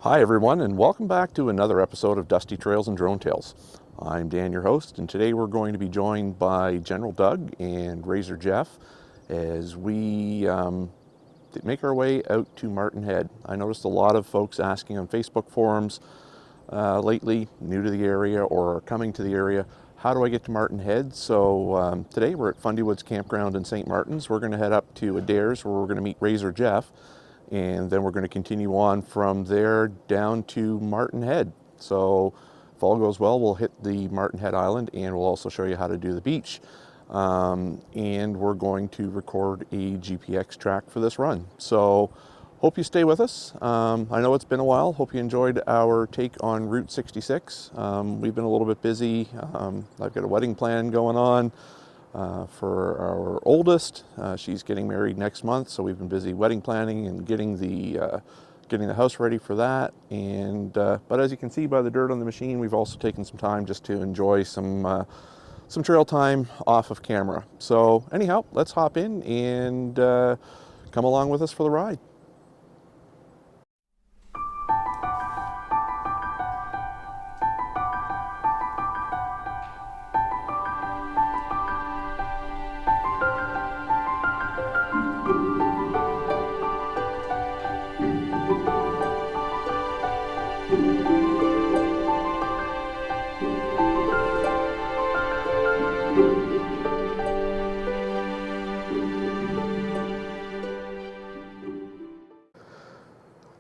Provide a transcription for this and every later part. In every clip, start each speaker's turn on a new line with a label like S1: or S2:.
S1: Hi everyone, and welcome back to another episode of Dusty Trails and Drone Tales. I'm Dan, your host, and today we're going to be joined by General Doug and RZR Jeff as we make our way out to Martin Head. I noticed a lot of folks asking on Facebook forums lately, new to the area or coming to the area, how do I get to Martin Head? So today we're at Fundy Woods Campground in St. Martin's. We're going to head up to Adairs where we're going to meet RZR Jeff, and then we're going to continue on from there down to Martin Head. So if all goes well, we'll hit the Martin Head Island, and we'll also show you how to do the beach. And we're going to record a GPX track for this run. So hope you stay with us. I know it's been a while. Hope you enjoyed our take on Route 66. We've been a little bit busy. I've got a wedding plan going on for our oldest. She's getting married next month, so we've been busy wedding planning and getting the house ready for that. And but as you can see by the dirt on the machine, we've also taken some time just to enjoy some trail time off of camera. So anyhow, let's hop in and come along with us for the ride.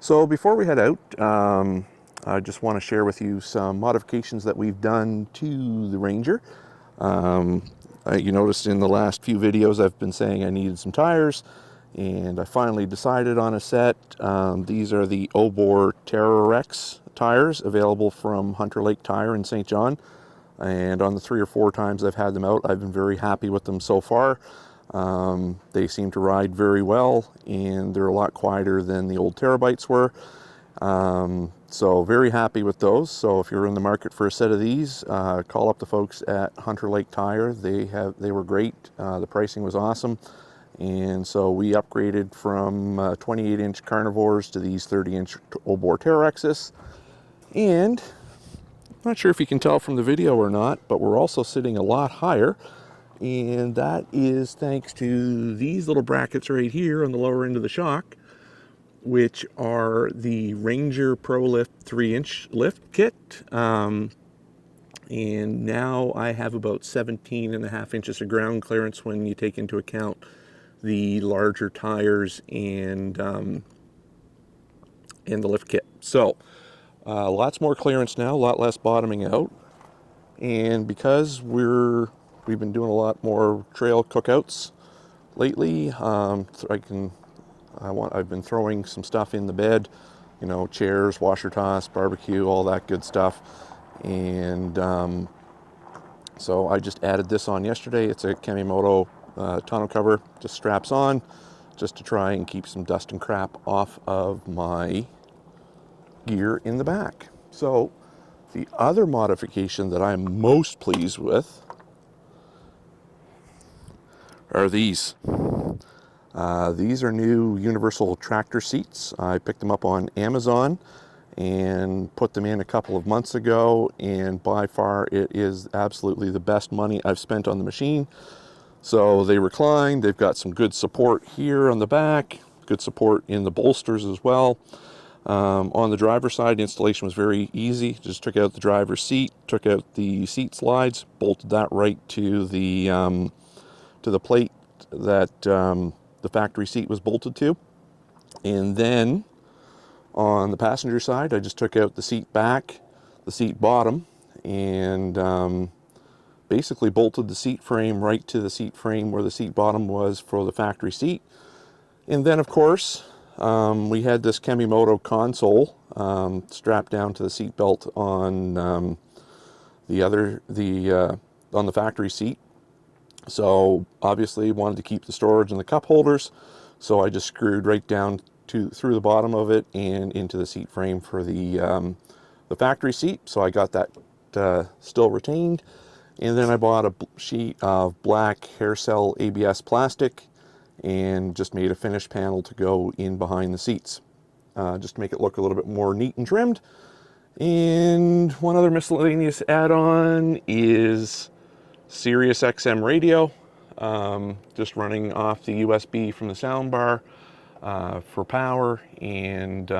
S1: So before we head out, I just want to share with you some modifications that we've done to the Ranger. You noticed in the last few videos I've been saying I needed some tires, and I finally decided on a set. These are the Obor Terrarex tires available from Hunter Lake Tire in St. John. And on the 3 or 4 times I've had them out, I've been very happy with them so far. They seem to ride very well, and they're a lot quieter than the old Terabytes were. So very happy with those. So if you're in the market for a set of these, call up the folks at Hunter Lake Tire. They were great. The pricing was awesome. And so we upgraded from 28-inch carnivores to these 30-inch Obor Terarexes. And I'm not sure if you can tell from the video or not, but we're also sitting a lot higher. And that is thanks to these little brackets right here on the lower end of the shock, which are the Ranger Pro Lift 3-inch lift kit. And now I have about 17.5 inches of ground clearance when you take into account the larger tires and the lift kit. So lots more clearance now, a lot less bottoming out. And because we've been doing a lot more trail cookouts lately, I've been throwing some stuff in the bed, you know, chairs, washer toss, barbecue, all that good stuff. And so I just added this on yesterday. It's a Kamimoto tonneau cover, just straps on, just to try and keep some dust and crap off of my gear in the back. So the other modification that I'm most pleased with are these. These are new universal tractor seats. I picked them up on Amazon and put them in a couple of months ago, and by far it is absolutely the best money I've spent on the machine. So they recline, they've got some good support here on the back, good support in the bolsters as well. On the driver's side, the installation was very easy. Just took out the driver's seat, took out the seat slides, bolted that right to the plate that the factory seat was bolted to. And then on the passenger side, I just took out the seat back, the seat bottom, and basically bolted the seat frame right to the seat frame where the seat bottom was for the factory seat. And then of course, we had this Kamimoto console strapped down to the seat belt on the factory seat. So obviously wanted to keep the storage and the cup holders, so I just screwed right down through the bottom of it and into the seat frame for the factory seat. So I got that still retained, and then I bought a sheet of black hair cell ABS plastic and just made a finished panel to go in behind the seats. just to make it look a little bit more neat and trimmed. And one other miscellaneous add-on is Sirius XM radio, just running off the USB from the soundbar for power, and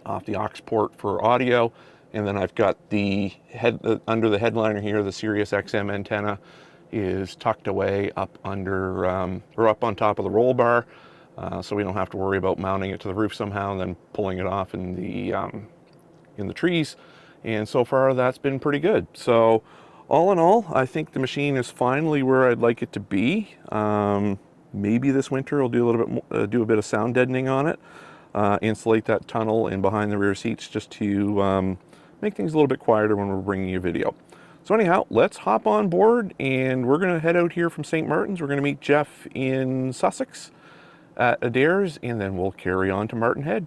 S1: off the aux port for audio. And then I've got the under the headliner here, the Sirius XM antenna is tucked away up under or up on top of the roll bar, so we don't have to worry about mounting it to the roof somehow and then pulling it off in the trees. And so far that's been pretty good. So all in all, I think the machine is finally where I'd like it to be. Maybe this winter I'll do a little bit more, do a bit of sound deadening on it, insulate that tunnel and behind the rear seats, just to make things a little bit quieter when we're bringing you video. So anyhow, let's hop on board, and we're going to head out here from St. Martin's. We're going to meet Jeff in Sussex at Adairs, and then we'll carry on to Martin Head.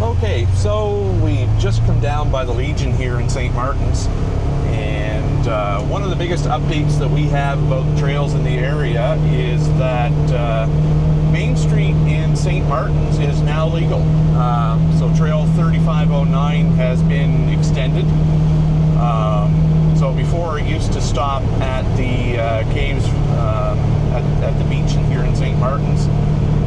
S1: Okay, so we've just come down by the Legion here in St. Martin's, and one of the biggest updates that we have about the trails in the area is that Main Street in St. Martin's is now legal. So Trail 3509 has been extended. So before it used to stop at the caves at the beach here in St. Martin's,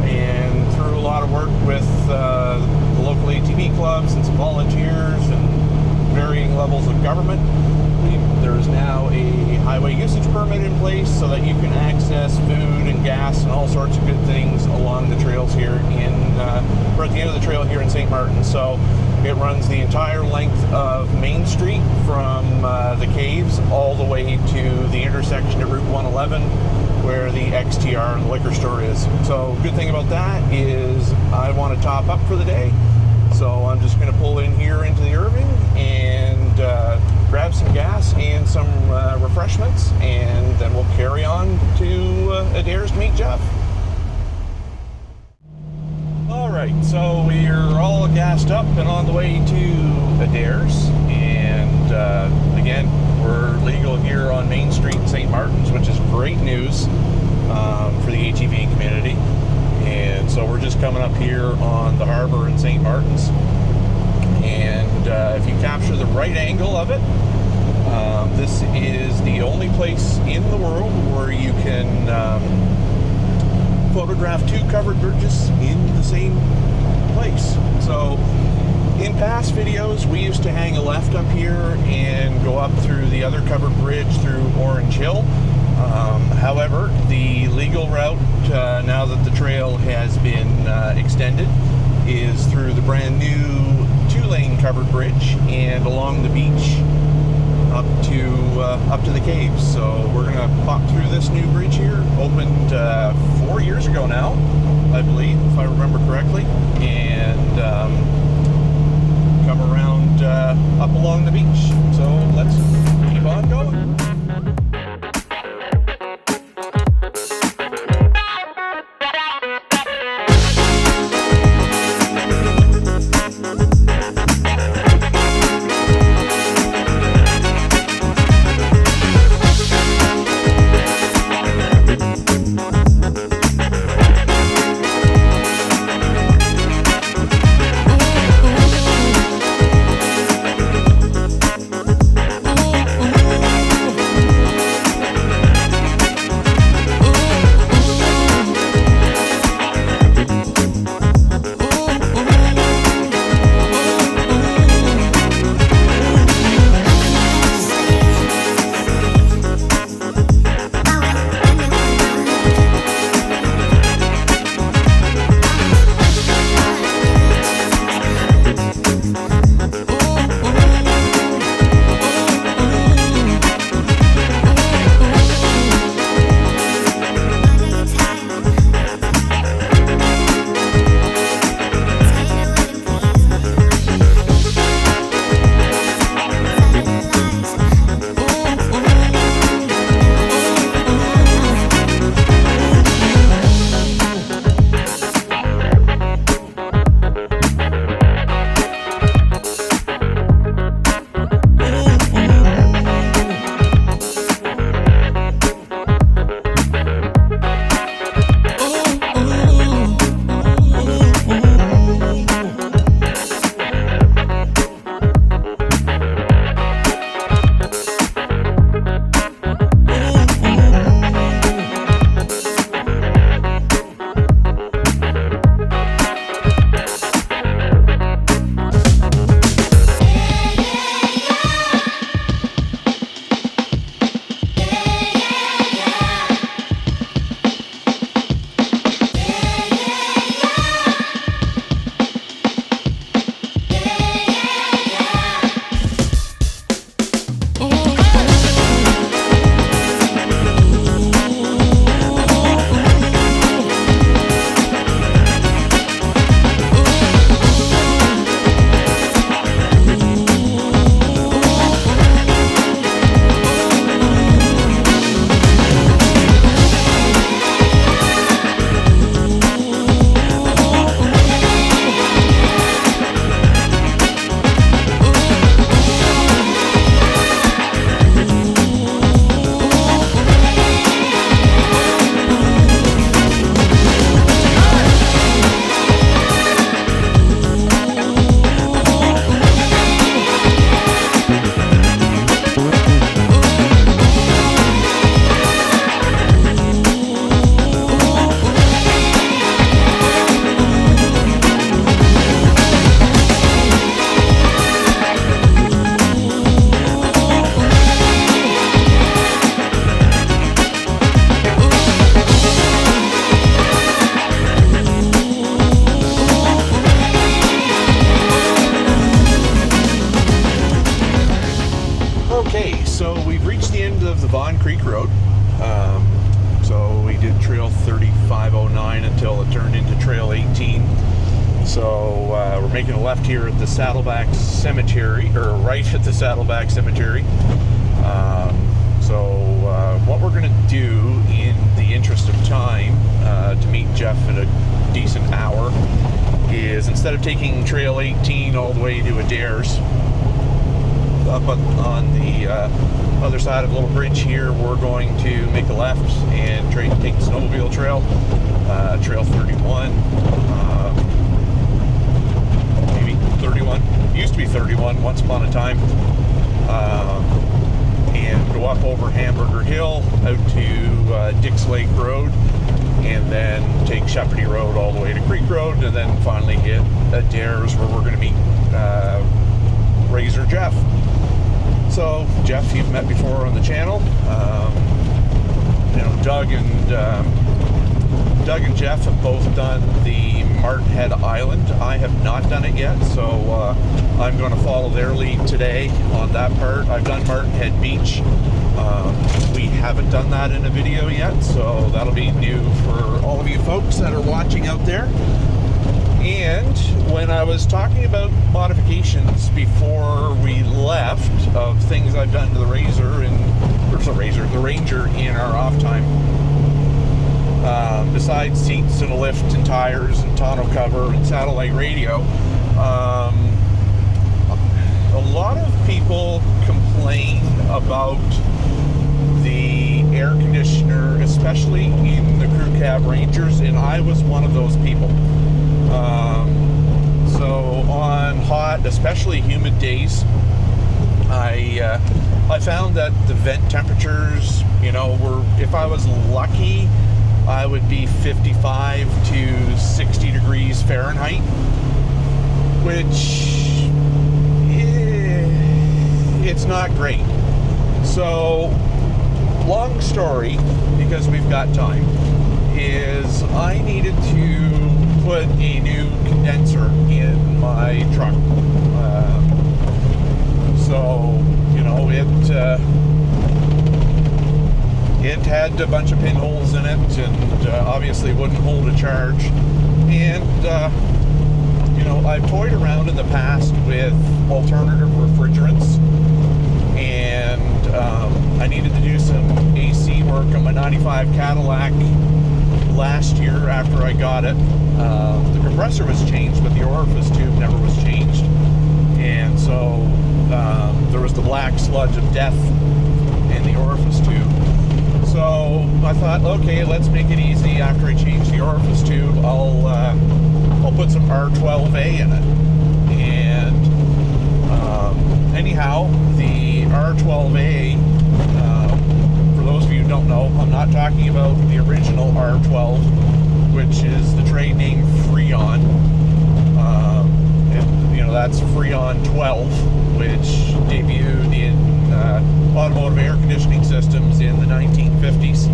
S1: and through a lot of work with the local ATV clubs and some volunteers and varying levels of government, there is now a highway usage permit in place so that you can access food and gas and all sorts of good things along the trails here or at the end of the trail here in St. Martin. So it runs the entire length of Main Street from the caves all the way to the intersection of Route 111 where the XTR and the liquor store is. So good thing about that is I want to top up for the day. So I'm just going to pull in here into the Irving and grab some gas and some refreshments, and then we'll carry on to Adairs to meet Jeff. Alright, so we're all gassed up and on the way to Adairs, and again, we're legal here on Main Street in St. Martin's, which is great news for the ATV community. And so we're just coming up here on the harbor in St. Martin's, and if you capture the right angle of it, this is the only place in the world where you can photograph two covered bridges in the same place. So in past videos we used to hang a left up here and go up through the other covered bridge through Orange Hill. However, the legal route, now that the trail has been extended, is through the brand new 2-lane covered bridge and along the beach up to the caves. So we're gonna pop through this new bridge here, opened 4 years ago now, I believe, if I remember correctly, and come around up along the beach. So let's keep on going. making a left here at the Saddleback Cemetery, or right at the Saddleback Cemetery. What we're going to do in the interest of time to meet Jeff at a decent hour is, instead of taking Trail 18 all the way to Adairs, up on the other side of the little bridge here, we're going to make a left and take the snowmobile trail, Trail 31, maybe 31, used to be 31 once upon a time, and go up over Hamburger Hill out to Dix Lake Road, and then take Shepardy Road all the way to Creek Road, and then finally hit Adairs, where we're going to meet RZR Jeff. So Jeff, you've met before on the channel. Doug and Jeff have both done the Martinhead Island. I have not done it yet, so I'm going to follow their lead today on that part. I've done Martinhead Beach. We haven't done that in a video yet, so that'll be new for all of you folks that are watching out there. And when I was talking about modifications before we left of things I've done to the Ranger in our off time, besides seats and a lift and tires and tonneau cover and satellite radio, a lot of people complain about the air conditioner, especially in the crew cab Rangers, and I was one of those people. So on hot, especially humid days, I found that the vent temperatures, were, if I was lucky, I would be 55 to 60 degrees Fahrenheit, which it's not great. So, long story, because we've got time, is I needed to put a new condenser in my truck. It had a bunch of pinholes in it, and obviously wouldn't hold a charge. And I've toyed around in the past with alternative refrigerants, and I needed to do some AC work on my 95 Cadillac last year after I got it. The compressor was changed, but the orifice tube never was changed, and so there was the black sludge of death in the orifice tube. So I thought, okay, let's make it easy. After I change the orifice tube, I'll put some R12A in it. And anyhow, the R12A, for those of you who don't know, I'm not talking about the original R12, which is the trade name Freon. That's Freon 12, which debuted in automotive air conditioning systems in the 1950s.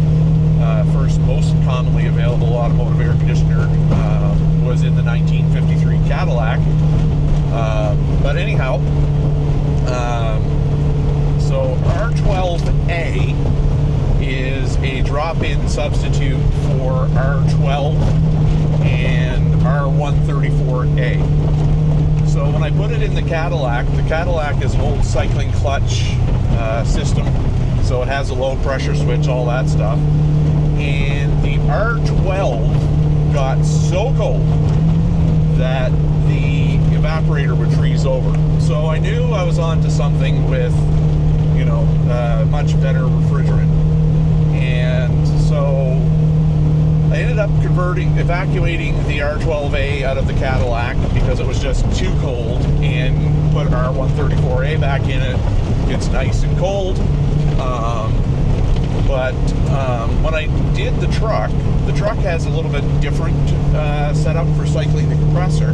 S1: First most commonly available automotive air conditioner was in the 1953 Cadillac. But anyhow, so R12A is a drop-in substitute for R12 and R134A. So when I put it in the Cadillac is an old cycling clutch system, so it has a low pressure switch, all that stuff. And the R12 got so cold that the evaporator would freeze over. So I knew I was onto something with, much better refrigerant. And so I ended up evacuating the R12A out of the Cadillac because it was just too cold, and put R134A back in it. It's nice and cold. But when I did the truck has a little bit different setup for cycling the compressor,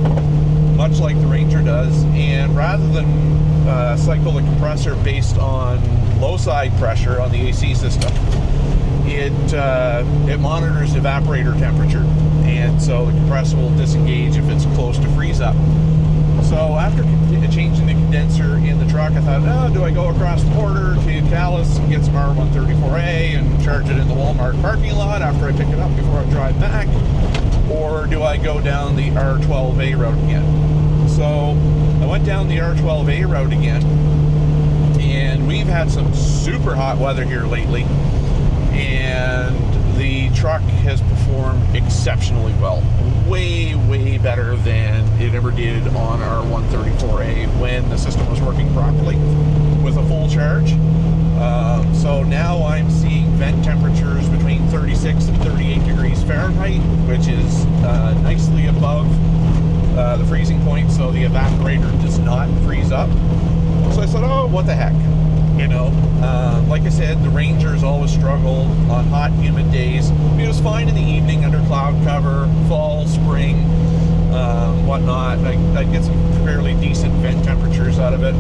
S1: much like the Ranger does. And rather than cycle the compressor based on low side pressure on the AC system, it monitors evaporator temperature, and so the compressor will disengage if it's close to freeze up. So after changing the condenser in the truck, I thought, do I go across the border to Calais and get some R134A and charge it in the Walmart parking lot after I pick it up before I drive back? Or do I go down the R12A route again? So So I went down the R12A route again, and we've had some super hot weather here lately, and the truck has performed exceptionally well. Way better than it ever did on our 134A when the system was working properly with a full charge. So now I'm seeing vent temperatures between 36 and 38 degrees Fahrenheit, which is nicely above the freezing point, so the evaporator does not freeze up. So I said, oh, what the heck, you know. Like I said, the Ranger's always struggled on hot, humid days. It was fine in the evening under cloud cover, fall, spring, whatnot. I'd get some fairly decent vent temperatures out of it,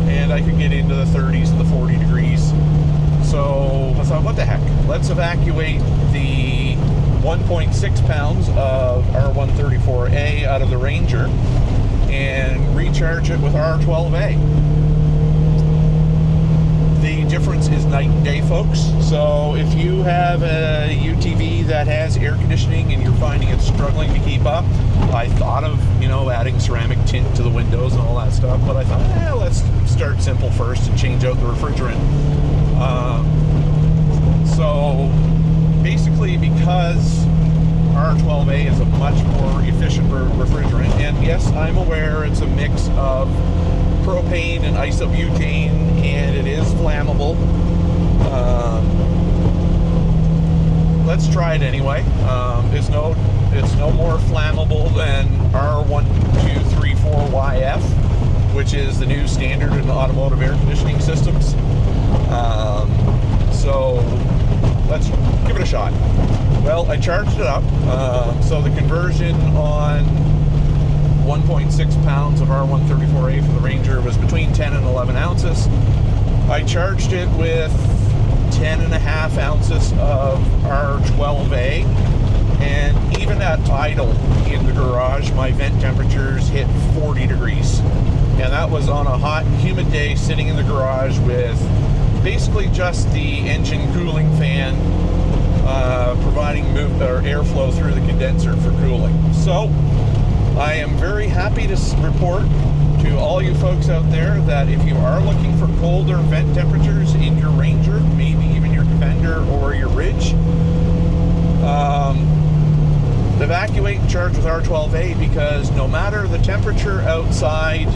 S1: and I could get into the 30s and the 40 degrees. So I thought, what the heck, let's evacuate the 1.6 pounds of our 134A out of the Ranger and recharge it with our 12A. The difference is night and day, folks. So if you have a UTV that has air conditioning and you're finding it struggling to keep up, I thought of, you know, adding ceramic tint to the windows and all that stuff, but I thought, let's start simple first and change out the refrigerant. So basically, because R12A is a much more efficient refrigerant, and yes, I'm aware it's a mix of propane and isobutane, and it is flammable. Let's try it anyway. It's no more flammable than R1234YF, which is the new standard in automotive air conditioning systems. So let's give it a shot. Well, I charged it up. So the conversion on 1.6 pounds of R134A for the Ranger was between 10 and 11 ounces. I charged it with 10.5 ounces of R12A, and even at idle in the garage, my vent temperatures hit 40 degrees. And that was on a hot, humid day sitting in the garage with basically just the engine cooling fan providing airflow through the condenser for cooling. So I am very happy to report to all you folks out there that if you are looking for colder vent temperatures in your Ranger, maybe even your Defender or your Ridge, evacuate and charge with R12A, because no matter the temperature outside,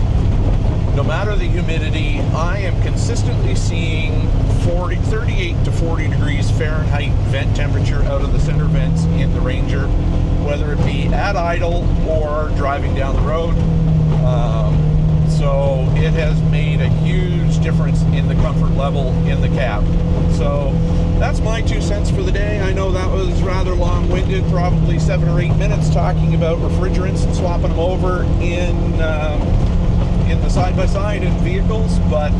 S1: no matter the humidity, I am consistently seeing 38 to 40 degrees Fahrenheit vent temperature out of the center vents in the Ranger, whether it be at idle or driving down the road. So it has made a huge difference in the comfort level in the cab. So that's my 2 cents for the day. I know that was rather long-winded, probably 7 or 8 minutes talking about refrigerants and swapping them over in the side-by-side in vehicles, but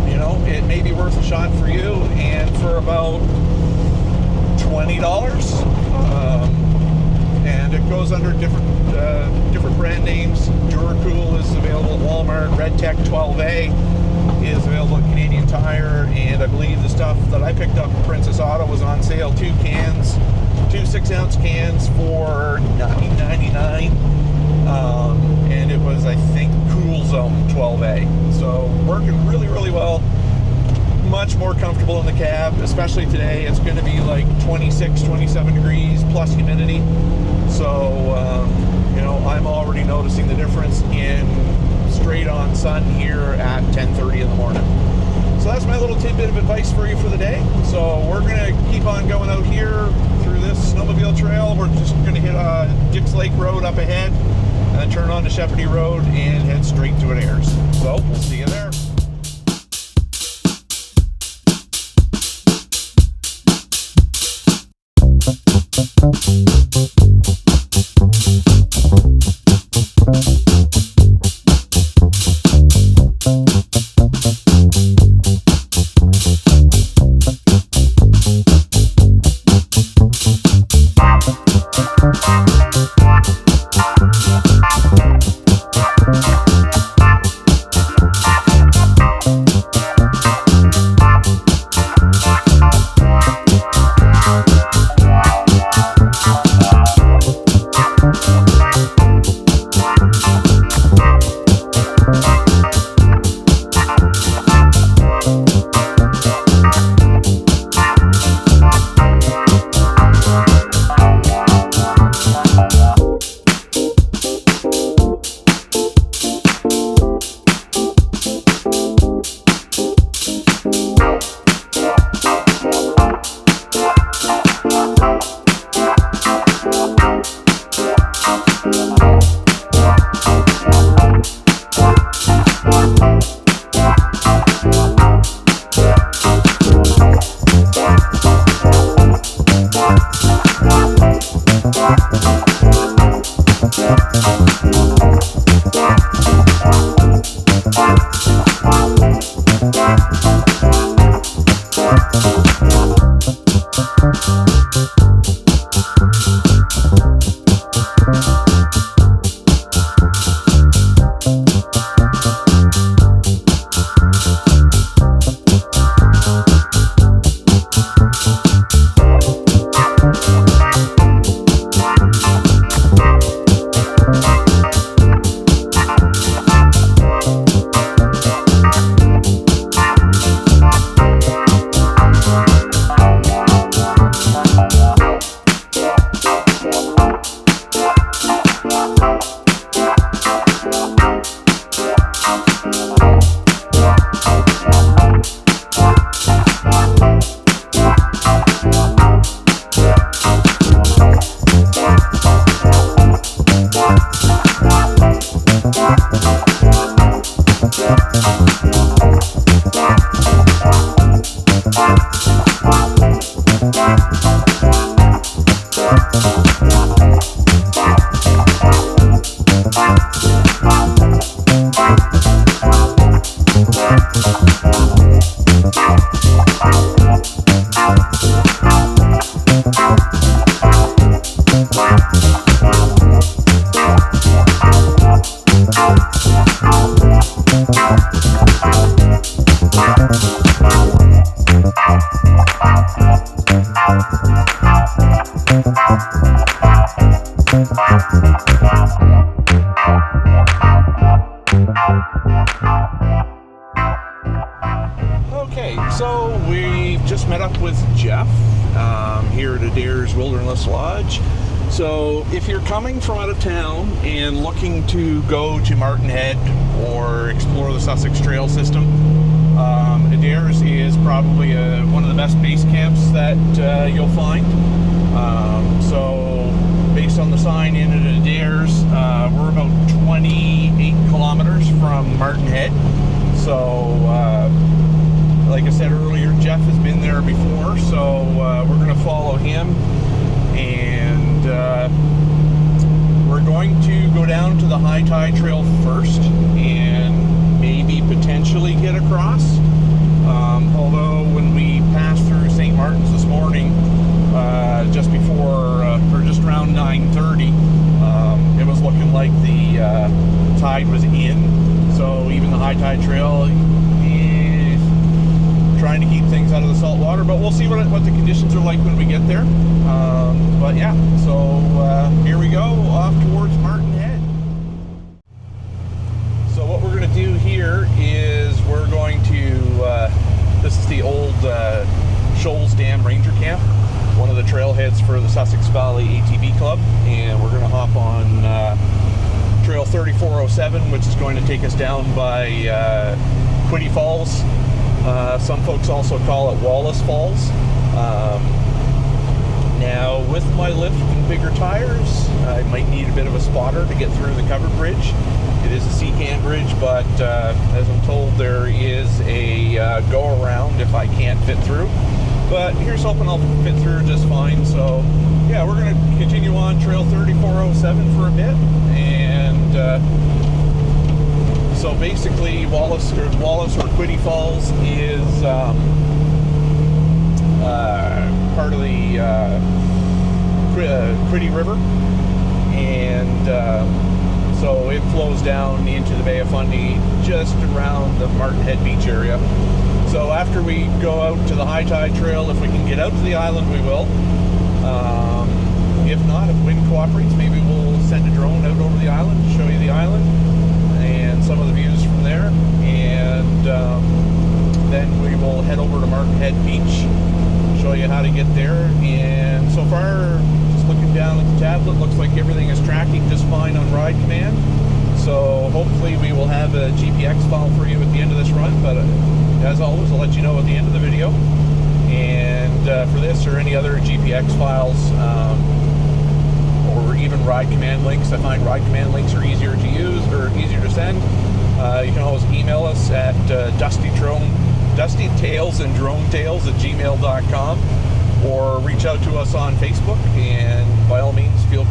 S1: you know, it may be worth a shot for you, and for about $20. And it goes under different brand names. Duracool is available at Walmart. RedTech 12A is available at Canadian Tire, and I believe the stuff that I picked up at Princess Auto was on sale. 2 6-ounce cans for $9.99, and it was, I think, Cool Zone 12A. So working really well. Much more comfortable in the cab, especially today. It's going to be like 26, 27 degrees plus humidity. So, you know, I'm already noticing the difference in straight on sun here at 10:30 in the morning. So that's my little tidbit of advice for you for the day. So we're going to keep on going out here through this snowmobile trail. We're just going to hit Dix Lake Road up ahead, and then turn on to Shepherdie Road and head straight to Adairs. So we'll see you there. Okay, so we've just met up with Jeff here at Adairs Wilderness Lodge. So if you're coming from out of town and looking to go to Martin Head or explore the Sussex Trail system, Adairs is probably one of the best base camps that you'll find. So based on the sign in at Adairs, we're about 28 kilometers from Martin Head. So like I said earlier, Jeff has been there before, so we're going to follow him, and we're going to go down to the high tide trail first and maybe potentially get across. Although when we passed through St. Martin's this morning, just before or just around 9:30, it was looking like the tide was in, so even the high tide trail trying to keep things out of the salt water, but we'll see what the conditions are like when we get there. But yeah, so here we go, off towards Martin Head. So what we're going to do here is we're going to, this is the old Shoals Dam Ranger Camp, one of the trailheads for the Sussex Valley ATV Club, and we're going to hop on Trail 3407, which is going to take us down by Quiddy Falls. Some folks also call it Wallace Falls. Now, with my lift and bigger tires, I might need a bit of a spotter to get through the covered bridge. It is a C-can bridge, but as I'm told, there is a go-around if I can't fit through. But here's hoping I'll fit through just fine. So, yeah, we're going to continue on Trail 3407 for a bit, and so basically, Wallace or Quiddy Falls is part of the Quiddy River, and so it flows down into the Bay of Fundy just around the Martin Head Beach area. So after we go out to the high tide trail, if we can get out to the island, we will. If not, if wind cooperates, maybe we'll send a drone out over the island to show you the island and some of the views from there, and then we will head over to Martin Head Beach, show you how to get there. And so far, just looking down at the tablet, looks like everything is tracking just fine on Ride Command. So hopefully we will have a GPX file for you at the end of this run, but as always, I'll let you know at the end of the video. And for this or any other GPX files, or even Ride Command links, I find Ride Command links are easier to use or easier to send. You can always email us at dustytailsanddronetails@gmail.com, or reach out to us on Facebook, and by all means feel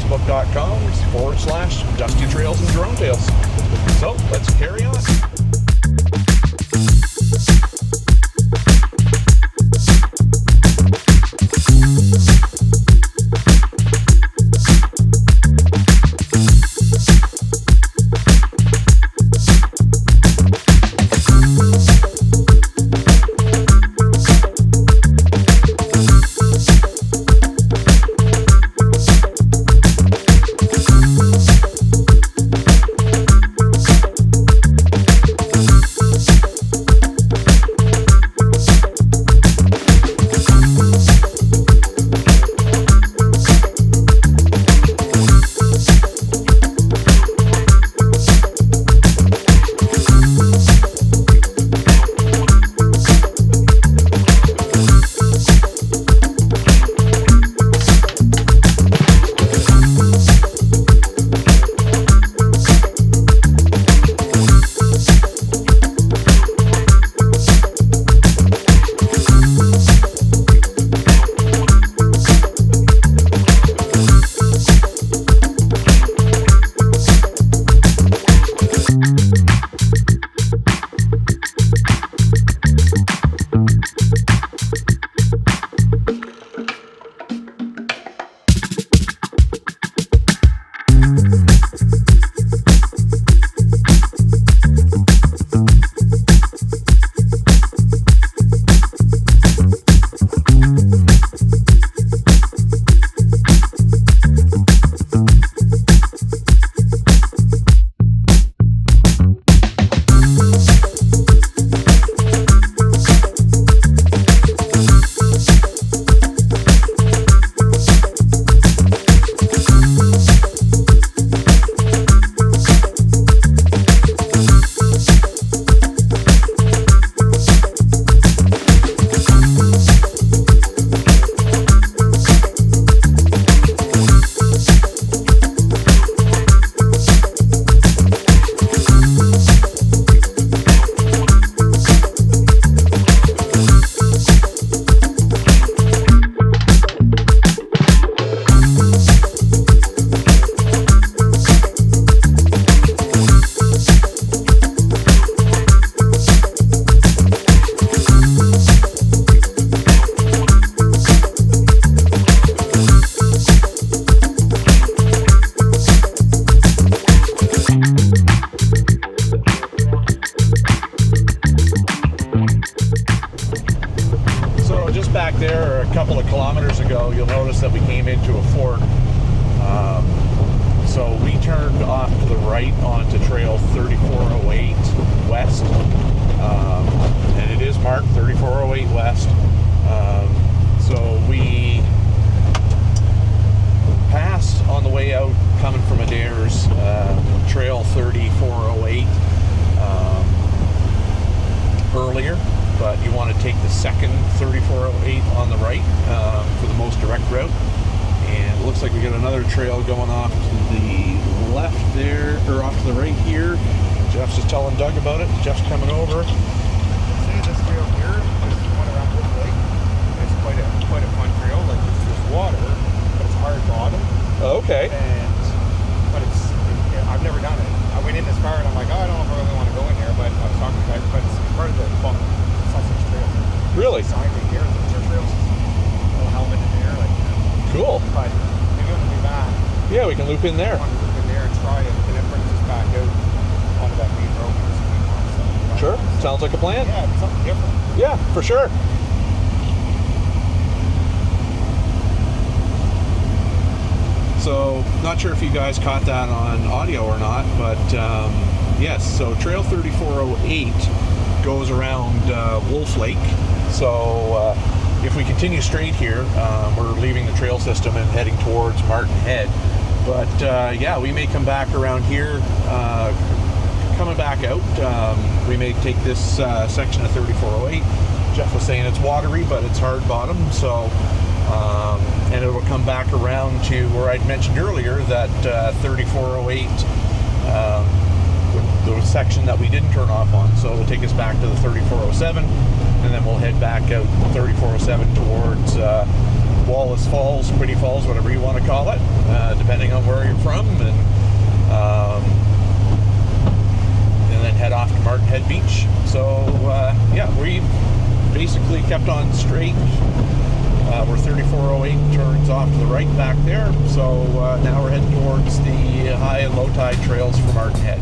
S1: facebook.com/Dusty Trails and Drone Tales. So let's carry on. You'll notice that we came into a fork. So we turned off to the right onto trail 3408 west, and it is marked 3408 west. So we passed on the way out coming from Adairs, trail 3408 earlier, but you want to take the second 3408 on the right for the most direct route. And it looks like we got another trail going off to the left there, or off to the right here. Jeff's just telling Doug about it. Jeff's coming over.
S2: See this trail here, this one around Wood Lake. It's quite a fun trail. Like there's water, but it's hard bottom.
S1: Okay.
S2: But I've never done it. I went in this far and I'm like, oh, I don't know if I really want to go in here, but I was talking to guys, but it's part of the Sussex Trail.
S1: Really?
S2: Sign right here, the dirt trails, little helmet in there, like.
S1: Cool.
S2: But maybe when we be back.
S1: Yeah, we can loop in there.
S2: I want to loop in there and try it, and it brings us back out onto that main road.
S1: Sure. Sounds like a plan.
S2: Yeah, it's something different.
S1: Yeah, for sure. So, not sure if you guys caught that on audio or not, but yes, so Trail 3408 goes around Wolf Lake. So, if we continue straight here, we're leaving the trail system and heading towards Martin Head. But yeah, we may come back around here, coming back out. We may take this section of 3408. Jeff was saying it's watery, but it's hard bottom, so and it will come back around to where I'd mentioned earlier that 3408, the section that we didn't turn off on. So it'll take us back to the 3407, and then we'll head back out 3407 towards Wallace Falls, Quiddy Falls, whatever you want to call it, depending on where you're from, and then head off to Martin Head Beach. So yeah, we basically kept on straight. We're 3408, turns off to the right back there. So now we're heading towards the high and low tide trails for Martin Head.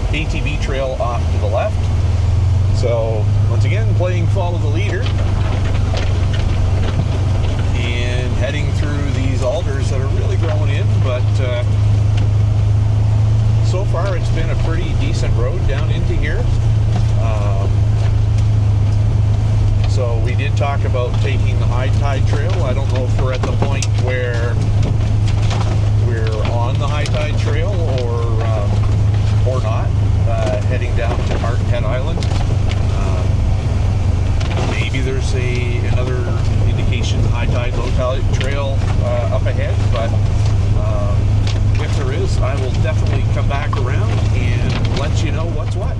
S1: ATV trail off to the left. So once again, playing follow the leader and heading through these alders that are really growing in, but so far it's been a pretty decent road down into here. So we did talk about taking the high tide trail. I don't know if we're at the point where we're on the high tide trail or not, heading down to Martin Head Island. Maybe there's another indication high tide, low tide trail up ahead, but if there is, I will definitely come back around and let you know what's what.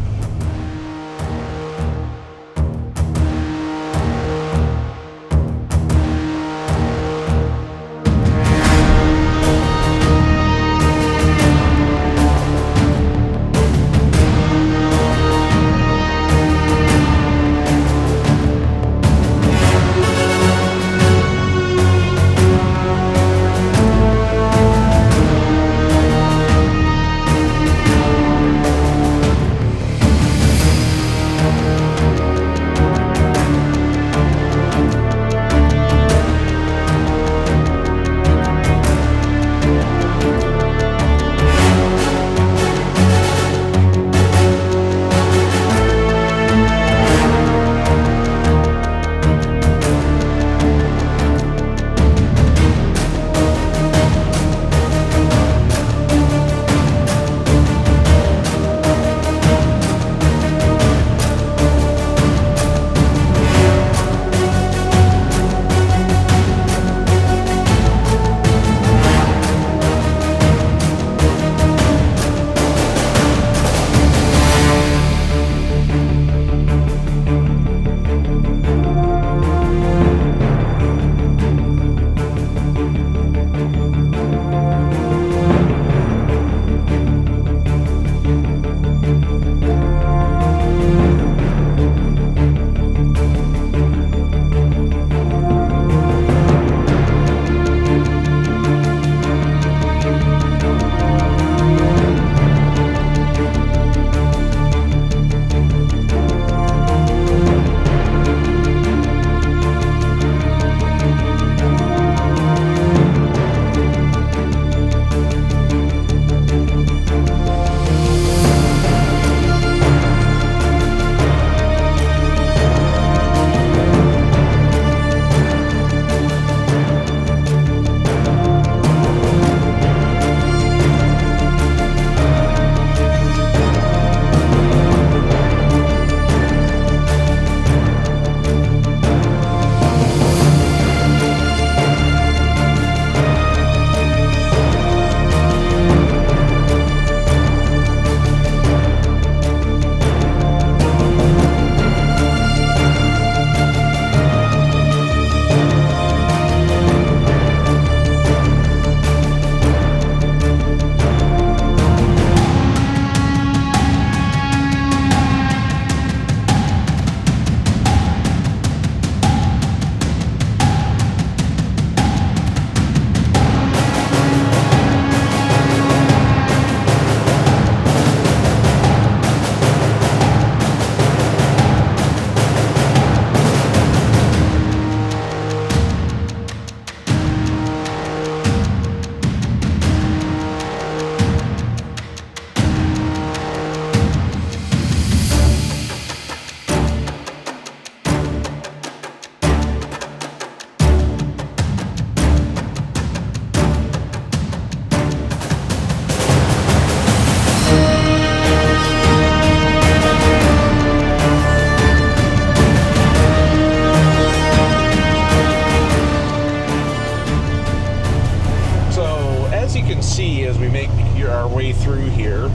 S1: can see as we make our way through here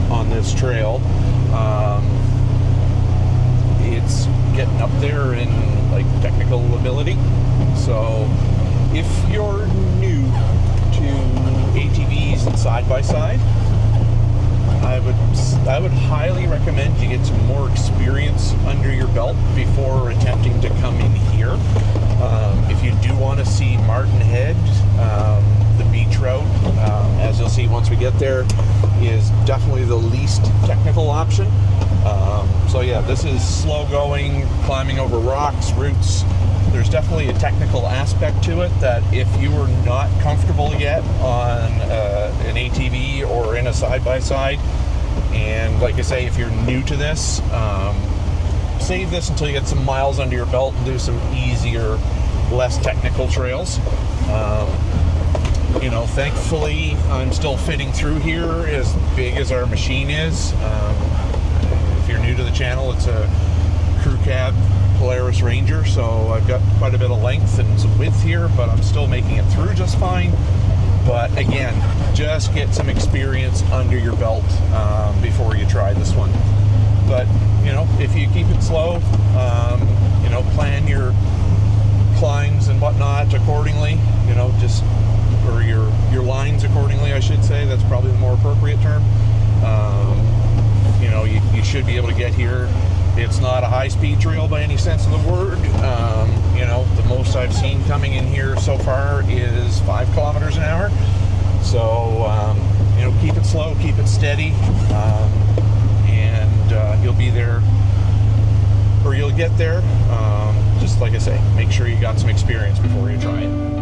S1: on this trail, it's getting up there in like technical ability. So if you're new to ATVs and side-by-side, I would highly recommend you get some more experience under your belt before attempting to come in here. If you do want to see Martin Head, the beach route, as you'll see once we get there, is definitely the least technical option. So yeah, this is slow going, climbing over rocks, roots. There's definitely a technical aspect to it that if you are not comfortable yet on an ATV or in a side-by-side, and like I say, if you're new to this, save this until you get some miles under your belt and do some easier, less technical trails. You know, thankfully, I'm still fitting through here as big as our machine is. If you're new to the channel, it's a crew cab Polaris Ranger, so I've got quite a bit of length and some width here, but I'm still making it through just fine. But again, just get some experience under your belt before you try this one. But you know, if you keep it slow, you know, plan your climbs and whatnot accordingly. You know, just or your lines accordingly, I should say. That's probably the more appropriate term. You know, you should be able to get here. It's not a high-speed trail by any sense of the word. You know, the most I've seen coming in here so far is 5 kilometers an hour. So, you know, keep it slow, keep it steady, and you'll be there, or you'll get there. Just like I say, make sure you got some experience before you try it.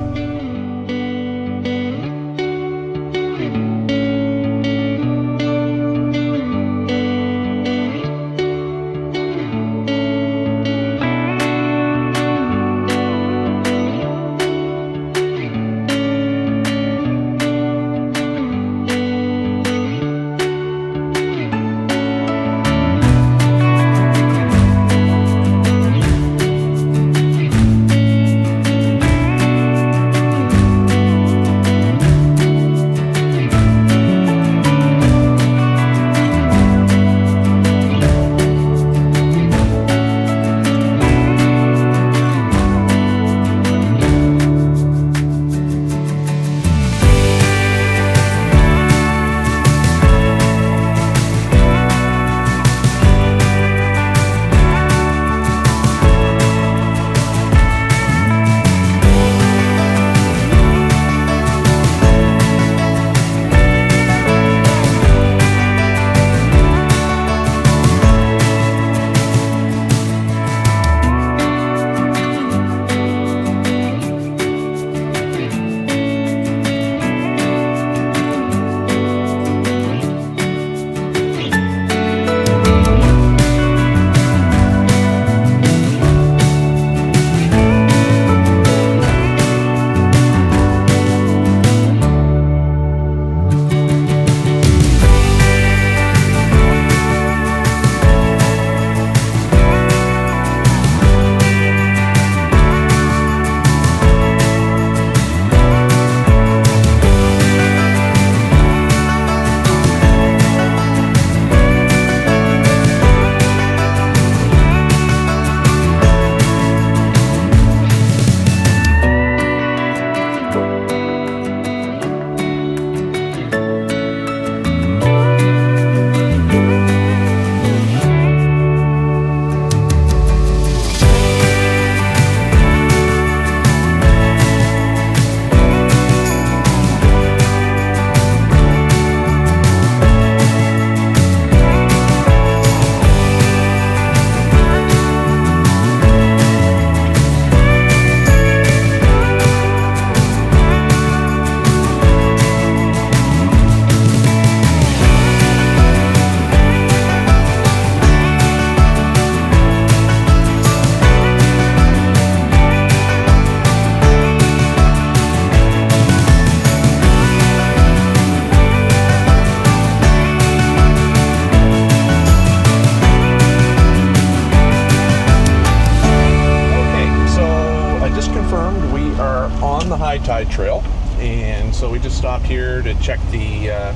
S1: So we just stopped here to check the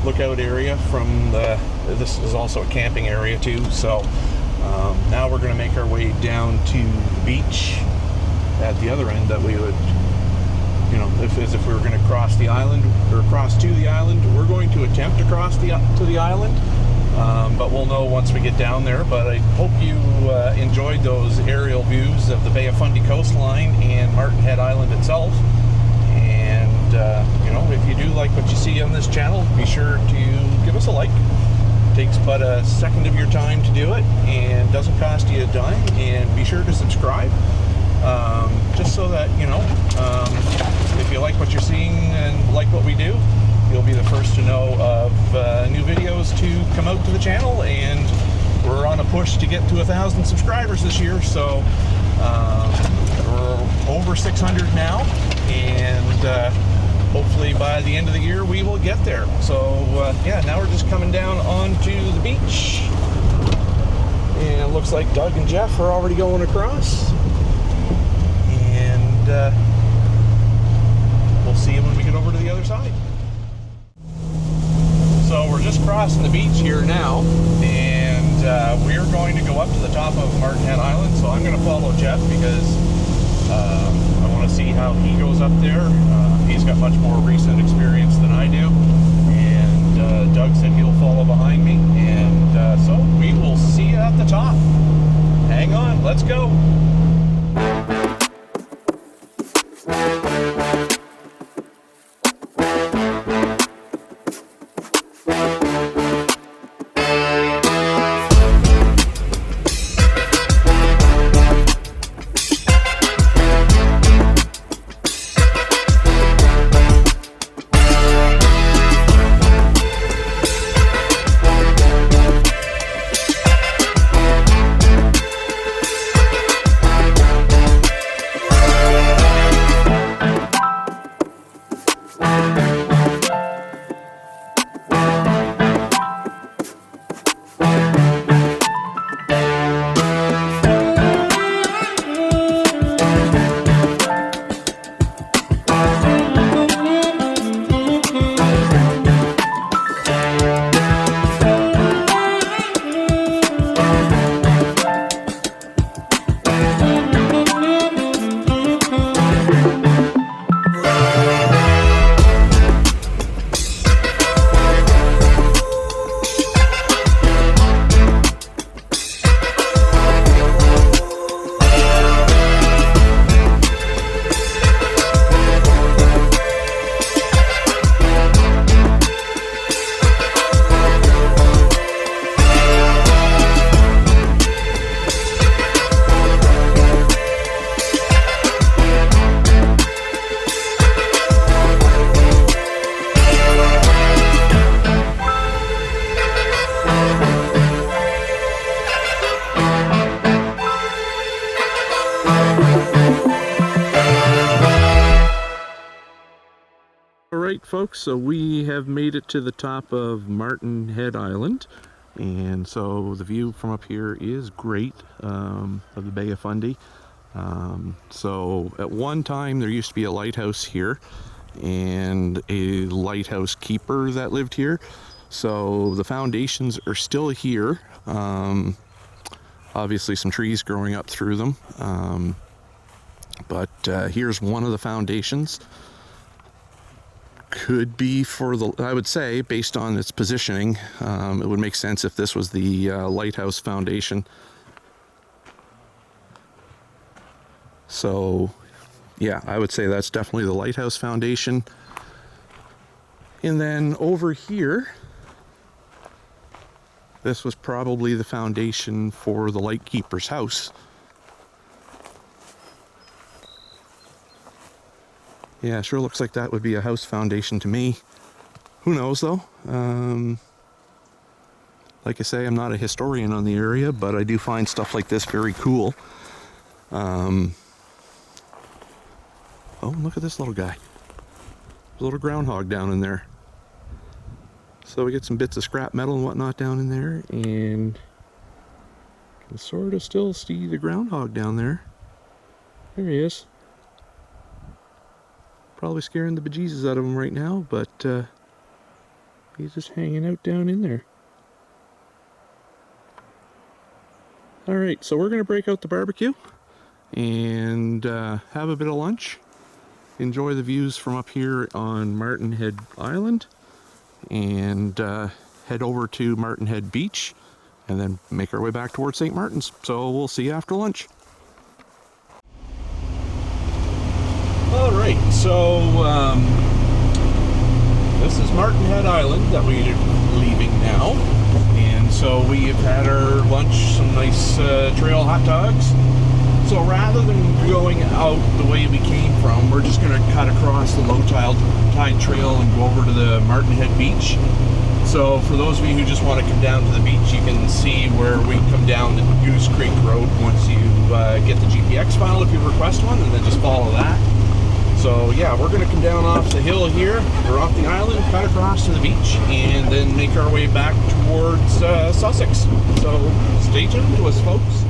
S1: lookout area from this is also a camping area too. So now we're going to make our way down to the beach at the other end that we would, you know, if we were going to cross the island or cross to the island. We're going to attempt to cross to the island, but we'll know once we get down there. But I hope you enjoyed those aerial views of the Bay of Fundy coastline and Martin Head Island itself. And you know, if you do like what you see on this channel, be sure to give us a like. It takes but a second of your time to do it and doesn't cost you a dime. And be sure to subscribe. Just so that, you know, if you like what you're seeing and like what we do, you'll be the first to know of new videos to come out to the channel. And we're on a push to get to 1,000 subscribers this year, so we're over 600 now, and hopefully by the end of the year we will get there. So yeah, now we're just coming down onto the beach, and it looks like Doug and Jeff are already going across. We'll see you when we get over to the other side. So we're just crossing the beach here now, and we're going to go up to the top of Martin Head Island. So I'm going to follow Jeff because I want to see how he goes up there. He's got much more recent experience than I do, and Doug said he'll follow behind me, and so we will see you at the top. Hang on, let's go. Alright folks, so we have made it to the top of Martin Head Island, and so the view from up here is great of the Bay of Fundy. So at one time there used to be a lighthouse here and a lighthouse keeper that lived here, so the foundations are still here. Obviously some trees growing up through them, but here's one of the foundations. Could be for the, I would say, based on its positioning, it would make sense if this was the lighthouse foundation. So yeah, I would say that's definitely the lighthouse foundation. And then over here, this was probably the foundation for the lightkeeper's house. Yeah, sure looks like that would be a house foundation to me. Who knows though? Like I say, I'm not a historian on the area, but I do find stuff like this very cool. Oh, look at this little guy. There's a little groundhog down in there. So we get some bits of scrap metal and whatnot down in there, and can sort of still see the groundhog down there. There he is. Probably scaring the bejesus out of him right now, but he's just hanging out down in there. Alright, so we're going to break out the barbecue and have a bit of lunch. Enjoy the views from up here on Martin Head Island, and head over to Martin Head Beach, and then make our way back towards St. Martin's. So we'll see you after lunch. Alright, so this is Martin Head Island that we're leaving now. And so we've had our lunch, some nice trail hot dogs. So rather than going out the way we came from, we're just going to cut across the low tide trail and go over to the Martin Head Beach. So for those of you who just want to come down to the beach, you can see where we come down the Goose Creek Road once you get the GPX file if you request one, and then just follow that. So yeah, we're going to come down off the hill here, or off the island, cut across to the beach, and then make our way back towards Sussex. So stay tuned to us, folks.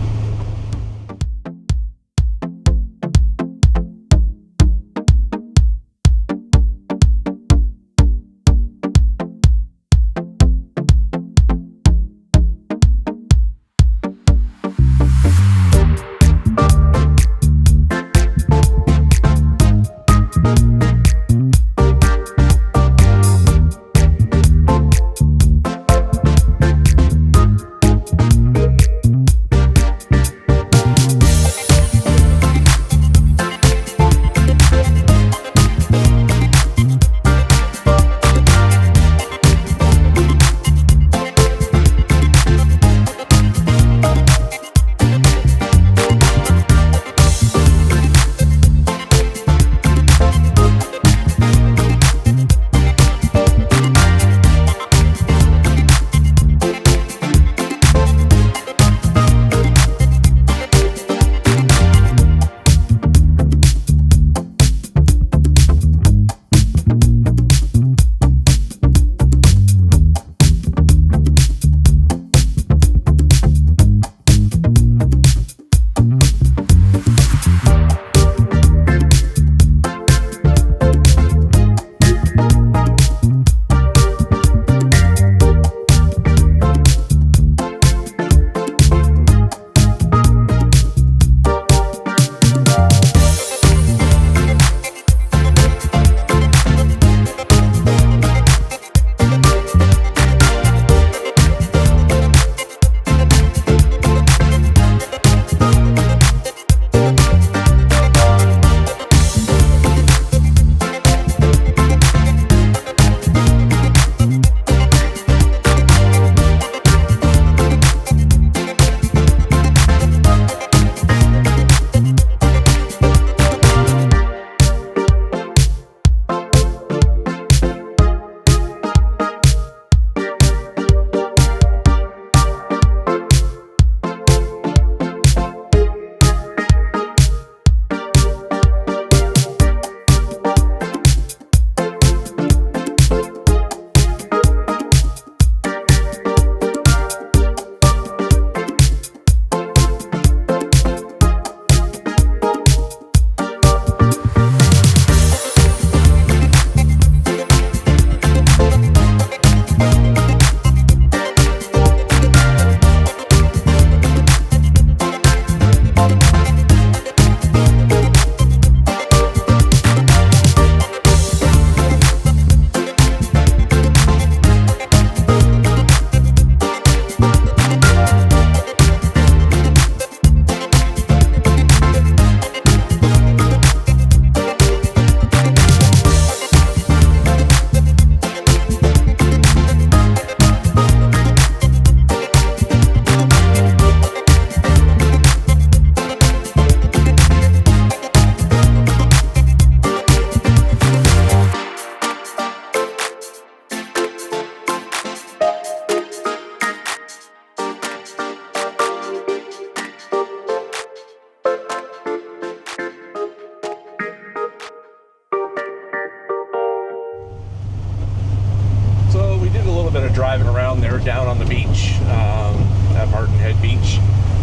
S1: driving around there down on the beach at Martin Head Beach.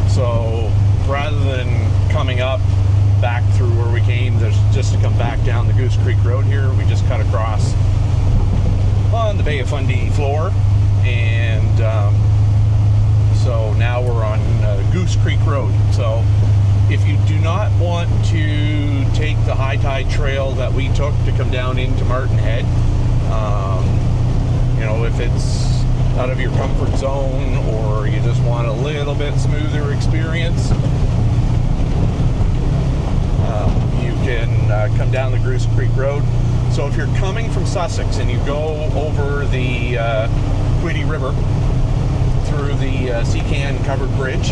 S1: So rather than coming up back through where we came, there's just to come back down the Goose Creek Road here. We just cut across on the Bay of Fundy floor, and so now we're on Goose Creek Road. So if you do not want to take the high tide trail that we took to come down into Martin Head, you know, if it's out of your comfort zone, or you just want a little bit smoother experience, you can come down the Goose Creek Road. So if you're coming from Sussex and you go over the Quiddy River through the Seacan covered bridge,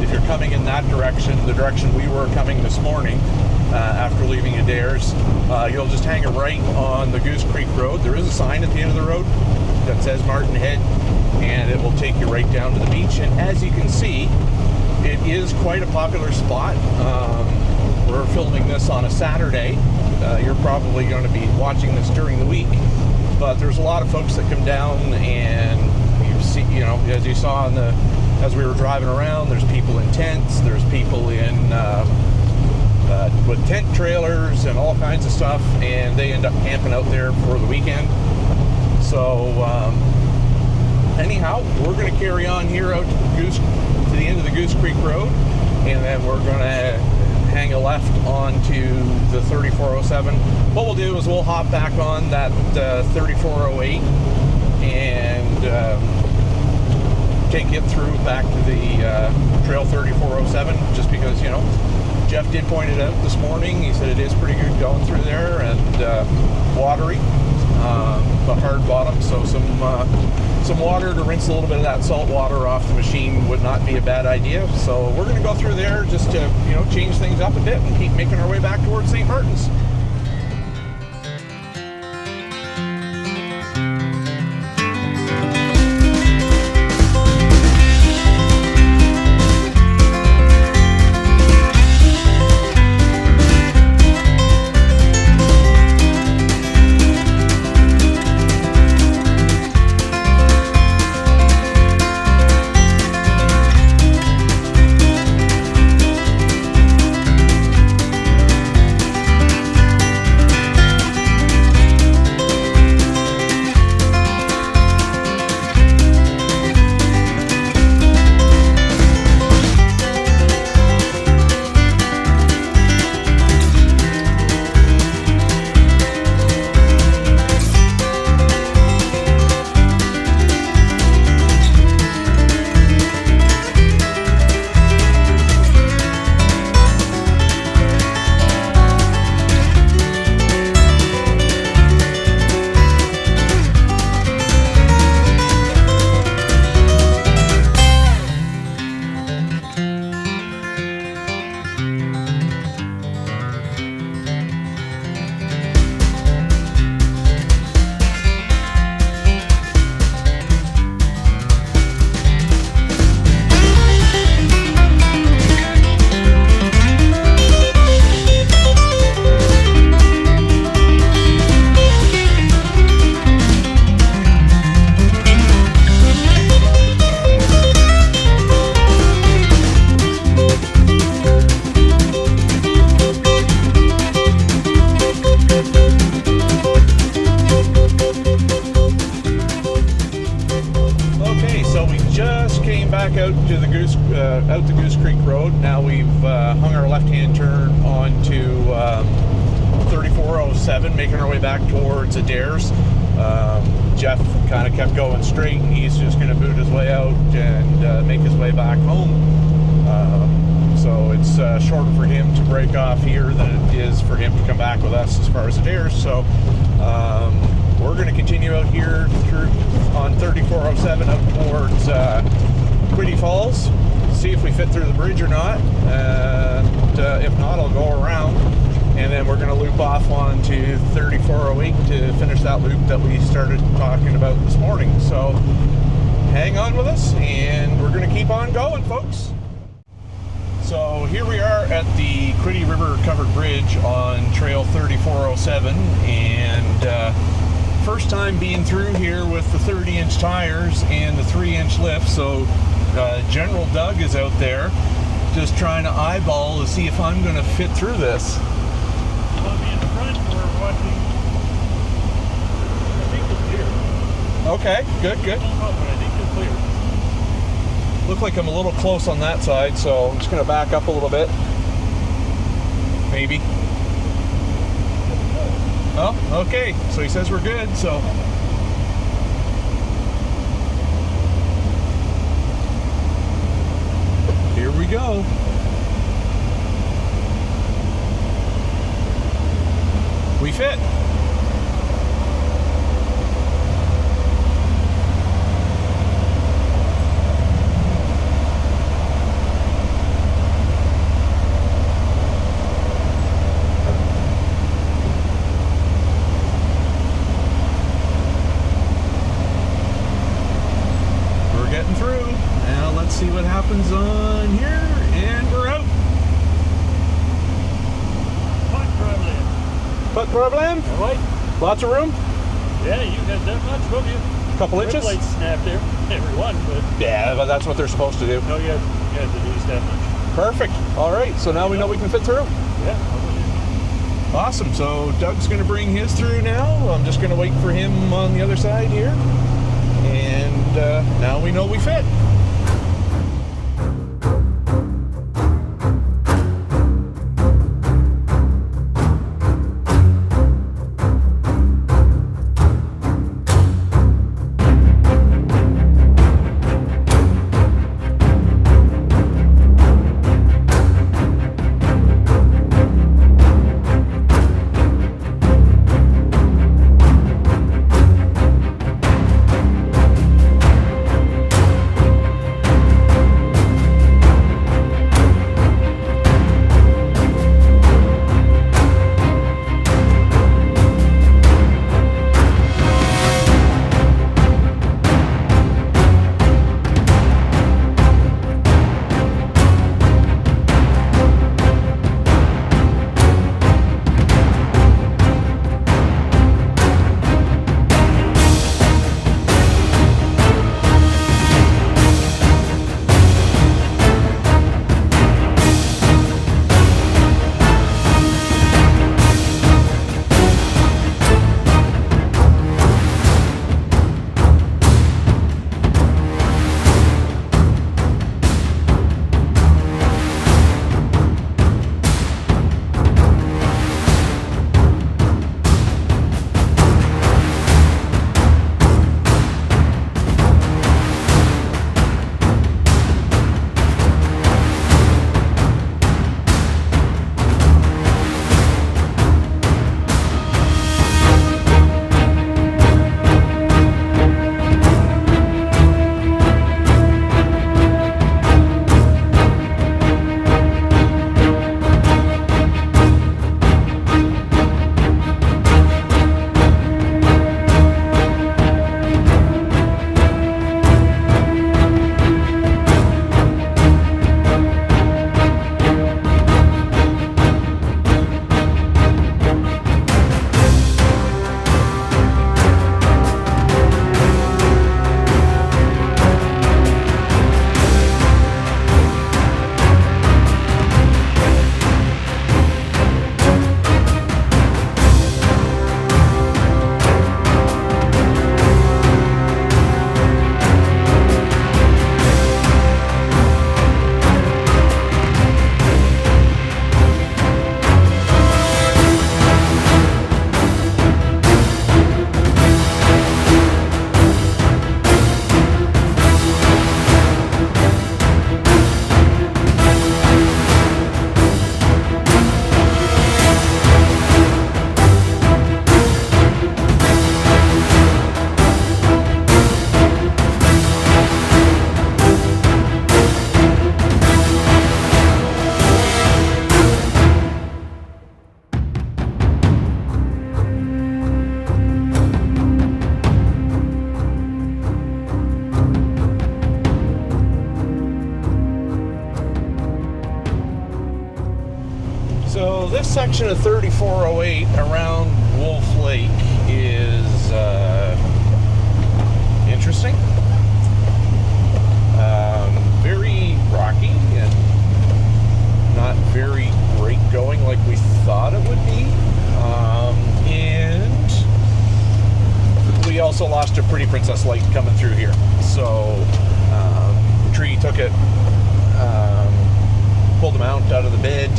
S1: if you're coming in that direction, the direction we were coming this morning after leaving Adairs, you'll just hang a right on the Goose Creek Road. There is a sign at the end of the road that says Martin Head, and it will take you right down to the beach. And as you can see, it is quite a popular spot. We're filming this on a Saturday. You're probably going to be watching this during the week, but there's a lot of folks that come down, and you see, you know, as you saw as we were driving around, there's people in tents, there's people in with tent trailers and all kinds of stuff, and they end up camping out there for the weekend. So anyhow, we're going to carry on here out to the end of the Goose Creek Road, and then we're going to hang a left onto the 3407. What we'll do is we'll hop back on that 3408 and take it through back to the trail 3407, just because, you know, Jeff did point it out this morning. He said it is pretty good going through there, and watery, but hard bottom, so some water to rinse a little bit of that salt water off the machine would not be a bad idea. So we're going to go through there just to, you know, change things up a bit and keep making our way back towards St. Martin's. Out the Goose Creek Road. Now we've hung our left-hand turn onto 3407, making our way back towards Adairs. Jeff kind of kept going straight, and he's just going to boot his way out and make his way back home. So it's shorter for him to break off here than it is for him to come back with us as far as Adairs. So we're going to continue out here through on 3407 out towards Quiddy Falls, see if we fit through the bridge or not, and if not, I'll go around, and then we're going to loop off onto 3408 to finish that loop that we started talking about this morning. So hang on with us, and we're going to keep on going, folks. So here we are at the Quiddy River covered bridge on trail 3407, and first time being through here with the 30-inch tires and the 3-inch lift. So General Doug is out there just trying to eyeball to see if I'm going to fit through this.
S3: You want me in the front or watching? I think you're clear.
S1: Okay, good, good.
S3: I don't know, but I think you're clear.
S1: Look like I'm a little close on that side, so I'm just going to back up a little bit. Maybe. Oh, okay. So he says we're good, so. Here we go. We fit. We're getting through. Now let's see what happens on here, and we're out.
S3: What problem?
S1: What problem?
S3: Right?
S1: Lots of room?
S3: Yeah, you got that much from you.
S1: Couple inches?
S3: Lights snapped there. Everyone, but
S1: Yeah, but that's what they're supposed to do.
S3: no, you have at least that much.
S1: Perfect. All right, so now we know we can fit through.
S3: Yeah.
S1: Awesome. So Doug's going to bring his through now. I'm just going to wait for him on the other side here. And now we know we fit. this section of 3408 around Wolf Lake is interesting. Very rocky and also lost a pretty princess light coming through here. So tree took it, pulled the mount out of the bed,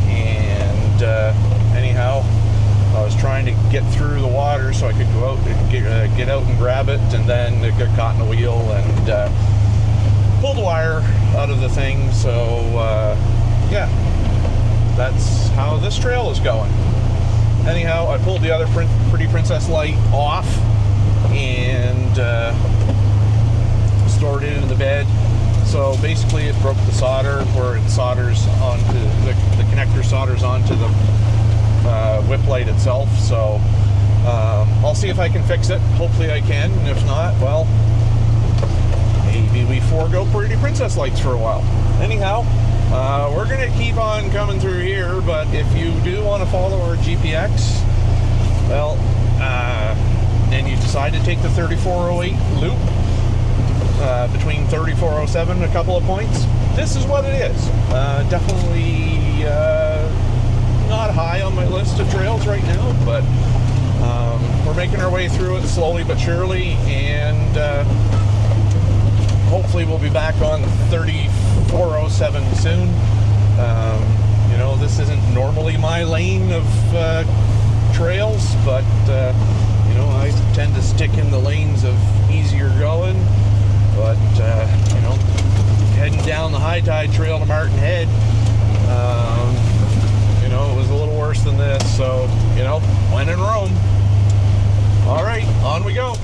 S1: and anyhow, I was trying to get through the water so I could go out and get out and grab it, and then it got caught in the wheel and pulled the wire out of the thing. So yeah, that's how this trail is going. Anyhow, I pulled the other pretty princess light off and stored it in the bed. So basically it broke the solder where it solders onto the connector solders onto the whip light itself. So I'll see if I can fix it. Hopefully I can, and if not, well, maybe we forego pretty princess lights for a while. Anyhow, we're gonna keep on coming through here, but if you do want to follow our GPX, well, and you decide to take the 3408 loop between 3407 and a couple of points, this is what it is. Definitely not high on my list of trails right now, but we're making our way through it slowly but surely, and hopefully we'll be back on 3407 soon. You know, this isn't normally my lane of trails, but you know, I tend to stick in the lanes of easier going. But you know, heading down the high tide trail to Martin Head, you know, it was a little worse than this. So, you know, when in Rome. All right, on we go.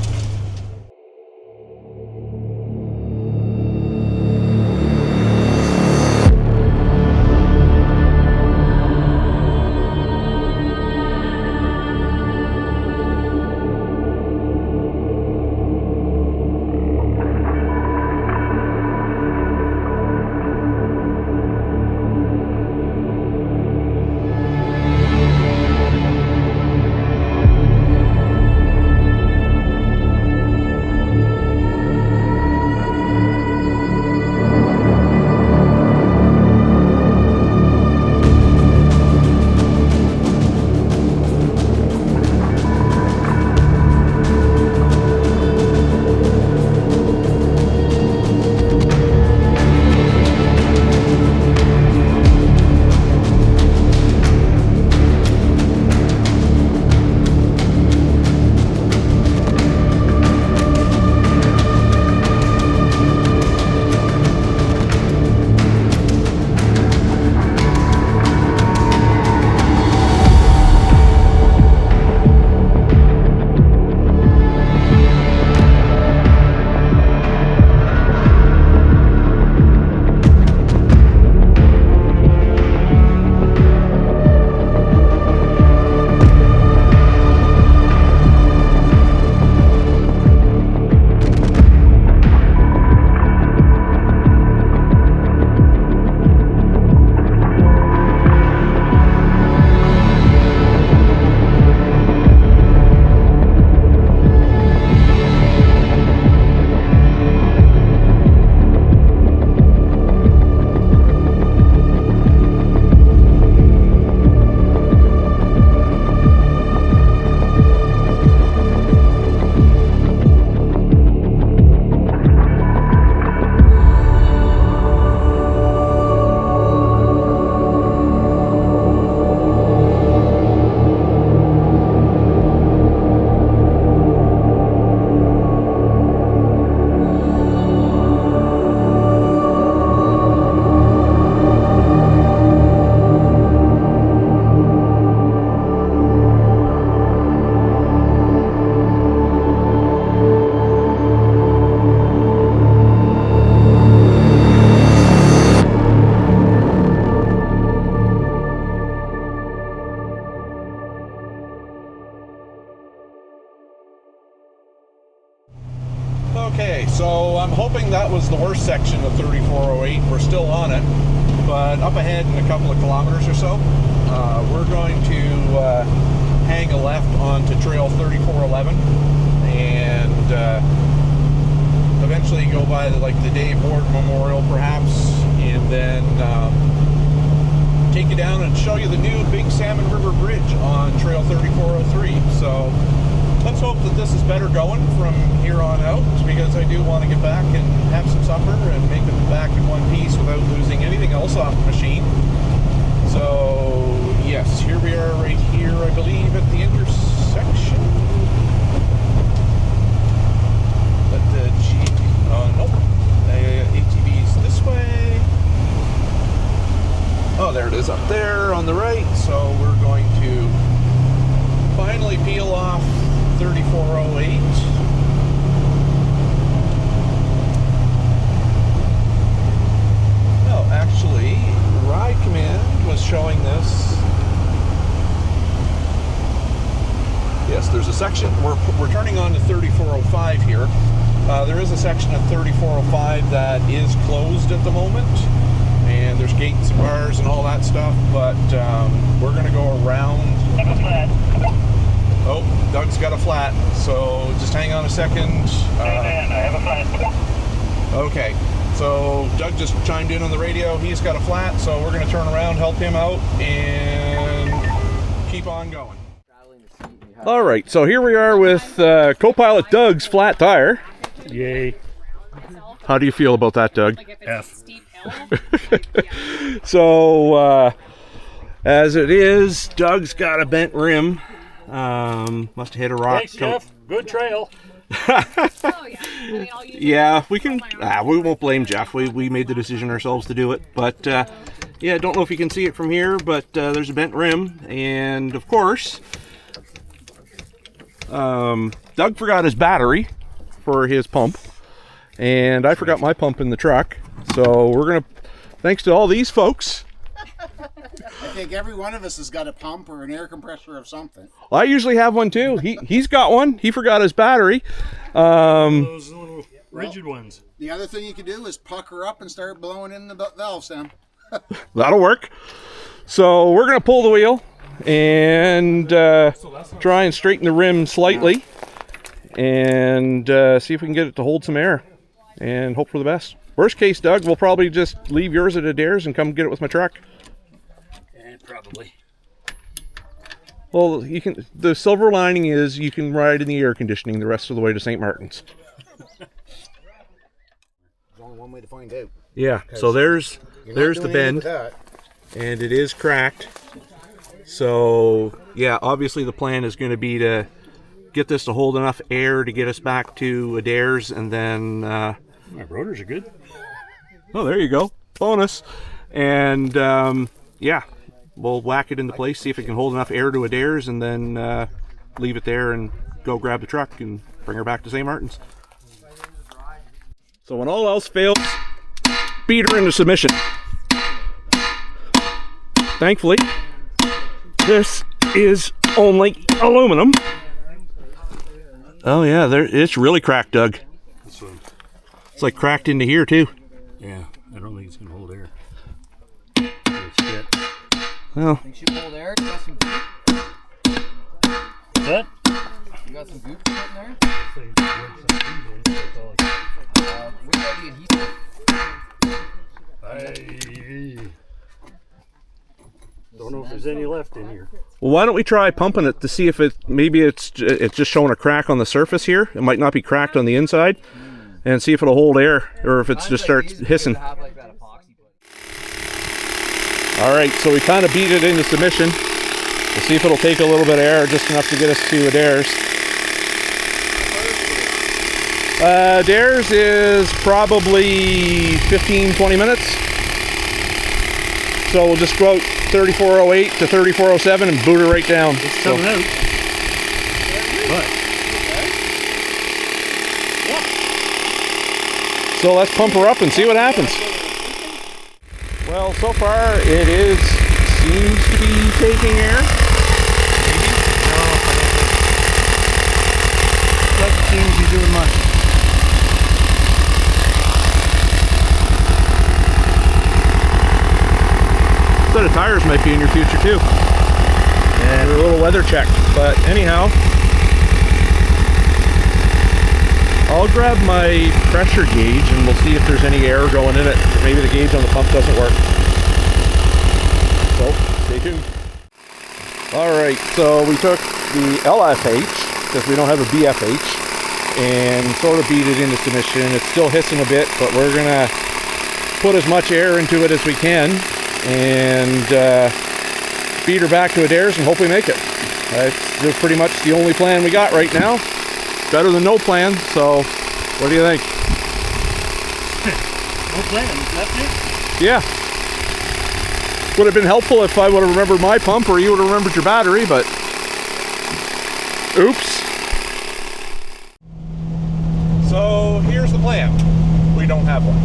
S1: Okay, so I'm hoping that was the worst section of 3408. We're still on it, but up ahead in a couple of kilometers or so, we're going to hang a left onto trail 3411 and eventually go by the Dave Ward Memorial perhaps, and then take you down and show you the new Big Salmon River Bridge on trail 3403. So let's hope that this is better going from here on out, because I do want to get back and have some supper and make it back in one piece without losing anything else off the machine. So yes, here we are right here, I believe, at the intersection. Let the nope, the ATV's this way. Oh, there it is up there on the right. So we're going to finally peel off 3408. No, actually, Ride Command was showing this. Yes, there's a section. We're turning on to 3405 here. There is a section of 3405 that is closed at the moment, and there's gates and bars and all that stuff, but we're going to go around. Oh, Doug's got a flat, so just hang on a second.
S3: I have a flat.
S1: Okay, so Doug just chimed in on the radio. He's got a flat, so we're going to turn around, help him out, and keep on going. All right, so here we are with co-pilot Doug's flat tire.
S3: Yay.
S1: How do you feel about that, Doug?
S3: F.
S1: So, as it is, Doug's got a bent rim. Must have hit a rock.
S3: Thanks, Jeff. Good trail.
S1: Yeah, we can. We won't blame Jeff. We made the decision ourselves to do it. But yeah, don't know if you can see it from here, but there's a bent rim, and of course, Doug forgot his battery for his pump, and I forgot my pump in the truck. So we're gonna, thanks to all these folks.
S4: I think every one of us has got a pump or an air compressor of something.
S1: I usually have one too. He's got one. He forgot his battery.
S3: Those little rigid ones.
S4: The other thing you could do is pucker up and start blowing in the valve stem.
S1: That'll work. So we're gonna pull the wheel and try and straighten the rim slightly, and see if we can get it to hold some air, and hope for the best. Worst case, Doug, we'll probably just leave yours at Adairs and come get it with my truck.
S3: Yeah, probably.
S1: Well, you can. The silver lining is you can ride in the air conditioning the rest of the way to St. Martin's.
S4: There's only one way to find out.
S1: Yeah. So there's the
S4: Doing
S1: bend,
S4: with that.
S1: and it is cracked. So yeah, obviously the plan is going to be to get this to hold enough air to get us back to Adairs, and then.
S3: My rotors are good.
S1: Oh, there you go. Bonus. And yeah, we'll whack it into place, see if it can hold enough air to Adairs, and then leave it there and go grab the truck and bring her back to St. Martin's. So when all else fails, beat her into submission. Thankfully, this is only aluminum. Oh yeah, it's really cracked, Doug. It's like cracked into here too.
S3: Yeah, I don't think it's going to hold air.
S1: Well,
S5: Think she pulled air? You got some goop?
S3: What's that?
S5: You got some goop sitting there? We got the adhesive.
S3: I don't know if there's any left in here.
S1: well, why don't we try pumping it to see if maybe it's just showing a crack on the surface here. It might not be cracked on the inside, and see if it'll hold air or if it just starts hissing. All right, so we kind of beat it into submission. We'll see if it'll take a little bit of air, just enough to get us to Adairs. Adairs is probably 15-20 minutes. So we'll just go out 3408 to 3407 and boot her right down.
S3: It's coming out. But
S1: So let's pump her up and see what happens. Well, so far seems to be taking air. Doesn't seem to be doing much. Set of tires might be in your future too. And a little weather check. But anyhow, I'll grab my pressure gauge and we'll see if there's any air going in it. Maybe the gauge on the pump doesn't work. So, stay tuned. Alright, so we took the LFH because we don't have a BFH, and sort of beat it into submission. It's still hissing a bit, but we're gonna put as much air into it as we can and feed her back to Adairs and hope we make it. That's pretty much the only plan we got right now. Better than no plan, so what do you think?
S3: No plan. That's it.
S1: Yeah. Would have been helpful if I would have remembered my pump or you would have remembered your battery, but oops. So here's the plan. We don't have one.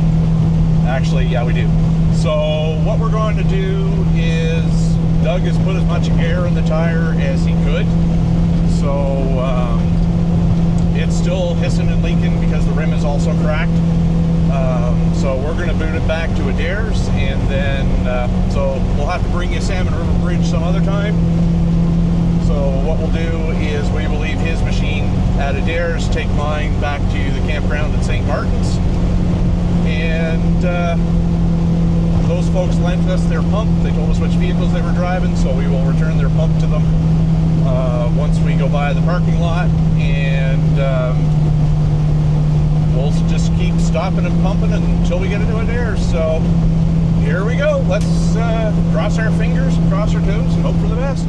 S1: Actually, yeah, we do. So what we're going to do is Doug has put as much air in the tire as he could. So it's still hissing and leaking because the rim is also cracked. So we're going to boot it back to Adairs, and then so we'll have to bring you Salmon River Bridge some other time. So what we'll do is we will leave his machine at Adairs, take mine back to the campground at St. Martin's, and those folks lent us their pump. They told us which vehicles they were driving, so we will return their pump to them once we go by the parking lot, and we'll just keep stopping and pumping until we get into Adair. So here we go. Let's cross our fingers and cross our toes and hope for the best.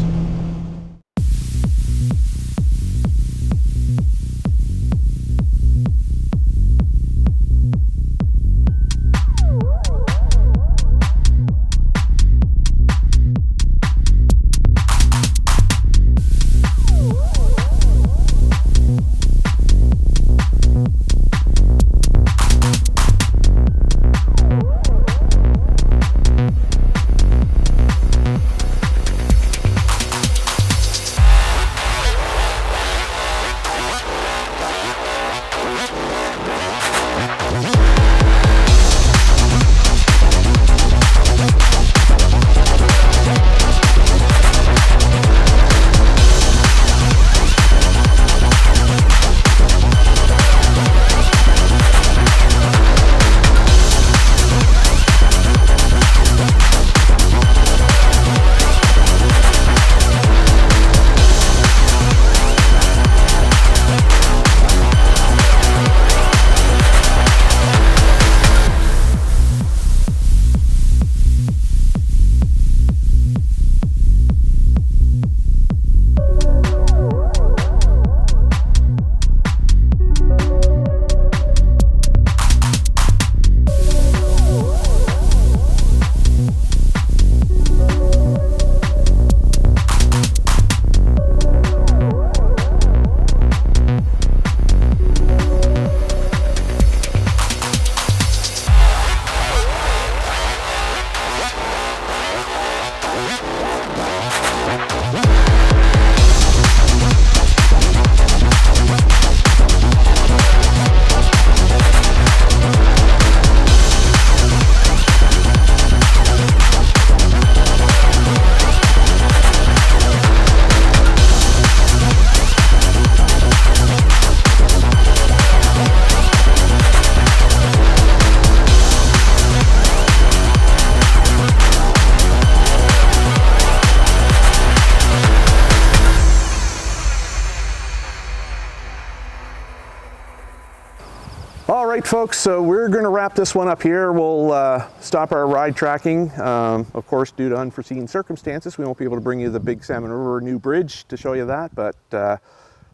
S1: All right, folks, so we're going to wrap this one up here. We'll stop our ride tracking. Of course, due to unforeseen circumstances, we won't be able to bring you the big Salmon River new bridge to show you that, but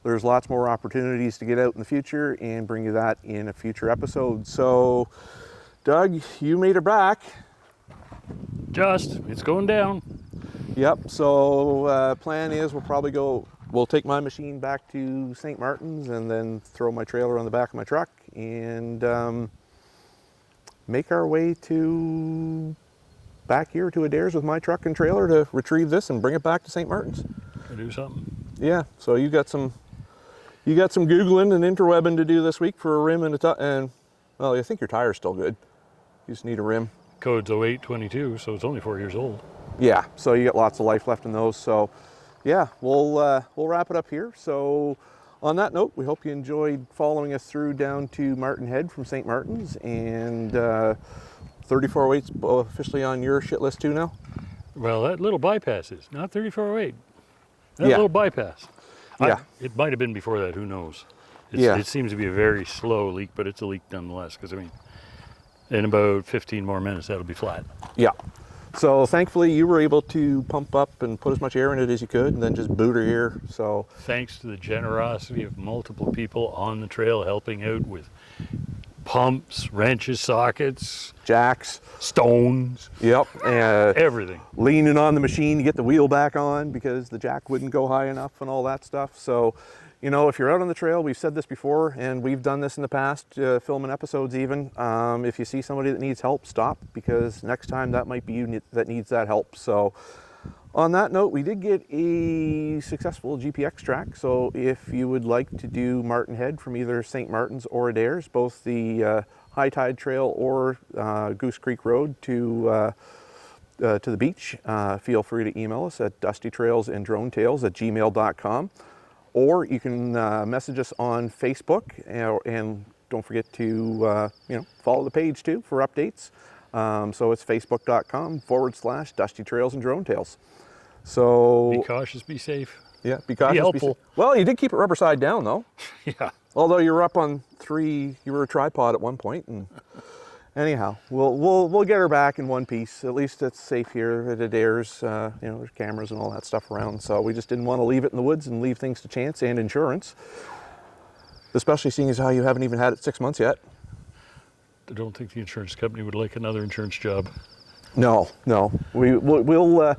S1: there's lots more opportunities to get out in the future and bring you that in a future episode. So, Doug, you made it back.
S3: It's going down.
S1: Yep, so plan is we'll take my machine back to St. Martin's and then throw my trailer on the back of my truck and make our way back here to Adairs with my truck and trailer to retrieve this and bring it back to St. Martin's.
S3: Can do something.
S1: Yeah, so you got some Googling and interwebbing to do this week for a rim and well, I think your tire's still good. You just need a rim.
S3: Code's 0822, so it's only 4 years old.
S1: Yeah, so you got lots of life left in those. So yeah, we'll wrap it up here. So on that note, we hope you enjoyed following us through down to Martin Head from St. Martin's, and 3408's officially on your shit list too now?
S3: Well, that little bypass is, not 3408. That
S1: Yeah.
S3: little bypass.
S1: Yeah.
S3: It might have been before that. Who knows?
S1: Yeah.
S3: It seems to be a very slow leak, but it's a leak nonetheless. Because I mean, in about 15 more minutes, that'll be flat.
S1: Yeah. So thankfully you were able to pump up and put as much air in it as you could and then just boot her here. So
S3: Thanks to the generosity of multiple people on the trail helping out with pumps, wrenches, sockets,
S1: jacks.
S3: stones,
S1: Yep.
S3: everything.
S1: Leaning on the machine to get the wheel back on because the jack wouldn't go high enough and all that stuff. So, you know, if you're out on the trail, we've said this before and we've done this in the past, filming episodes even. If you see somebody that needs help, stop, because next time that might be you that needs that help. So on that note, we did get a successful GPX track. So if you would like to do Martin Head from either St. Martin's or Adairs, both the High Tide Trail or Goose Creek Road to the beach, feel free to email us at dustytrailsanddronetails@gmail.com. Or you can message us on Facebook, and don't forget to follow the page too for updates. So it's facebook.com/Dusty Trails and Drone Tales. So
S3: Be cautious, be safe.
S1: yeah, be cautious.
S3: helpful.
S1: Well, you did keep it rubber side down though.
S3: Yeah.
S1: Although you were up on 3, you were a tripod at one point, and anyhow, we'll get her back in one piece. At least it's safe here at Adairs. There's cameras and all that stuff around, so we just didn't want to leave it in the woods and leave things to chance and insurance. Especially seeing as how you haven't even had it 6 months yet.
S3: I don't think the insurance company would like another insurance job.
S1: No. We'll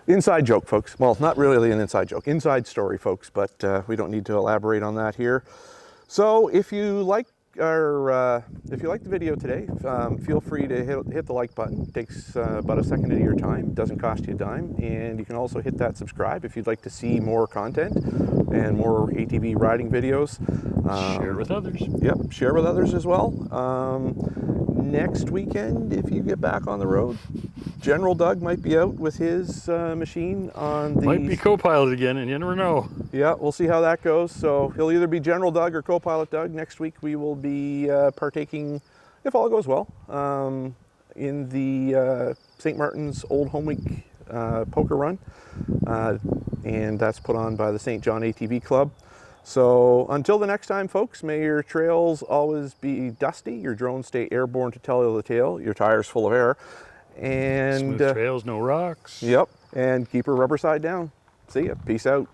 S1: inside joke, folks. Well, not really an inside joke, inside story, folks. But we don't need to elaborate on that here. So if you like the video today, feel free to hit the like button. It takes about a second of your time. It doesn't cost you a dime. And you can also hit that subscribe if you'd like to see more content and more ATV riding videos.
S3: Share with others.
S1: Yep, share with others as well. Next weekend, if you get back on the road, General Doug might be out with his machine on the...
S3: Might be co-pilot again, and you never know.
S1: Yeah, we'll see how that goes. So he'll either be General Doug or co-pilot Doug. Next week we will be partaking, if all goes well, in the St. Martin's Old Home Week poker run. And that's put on by the St. John ATV Club. So until the next time, folks, may your trails always be dusty, your drones stay airborne to tell the tale, your tires full of air, and
S3: Smooth trails, no rocks.
S1: yep, and keep her rubber side down. See ya. Peace out.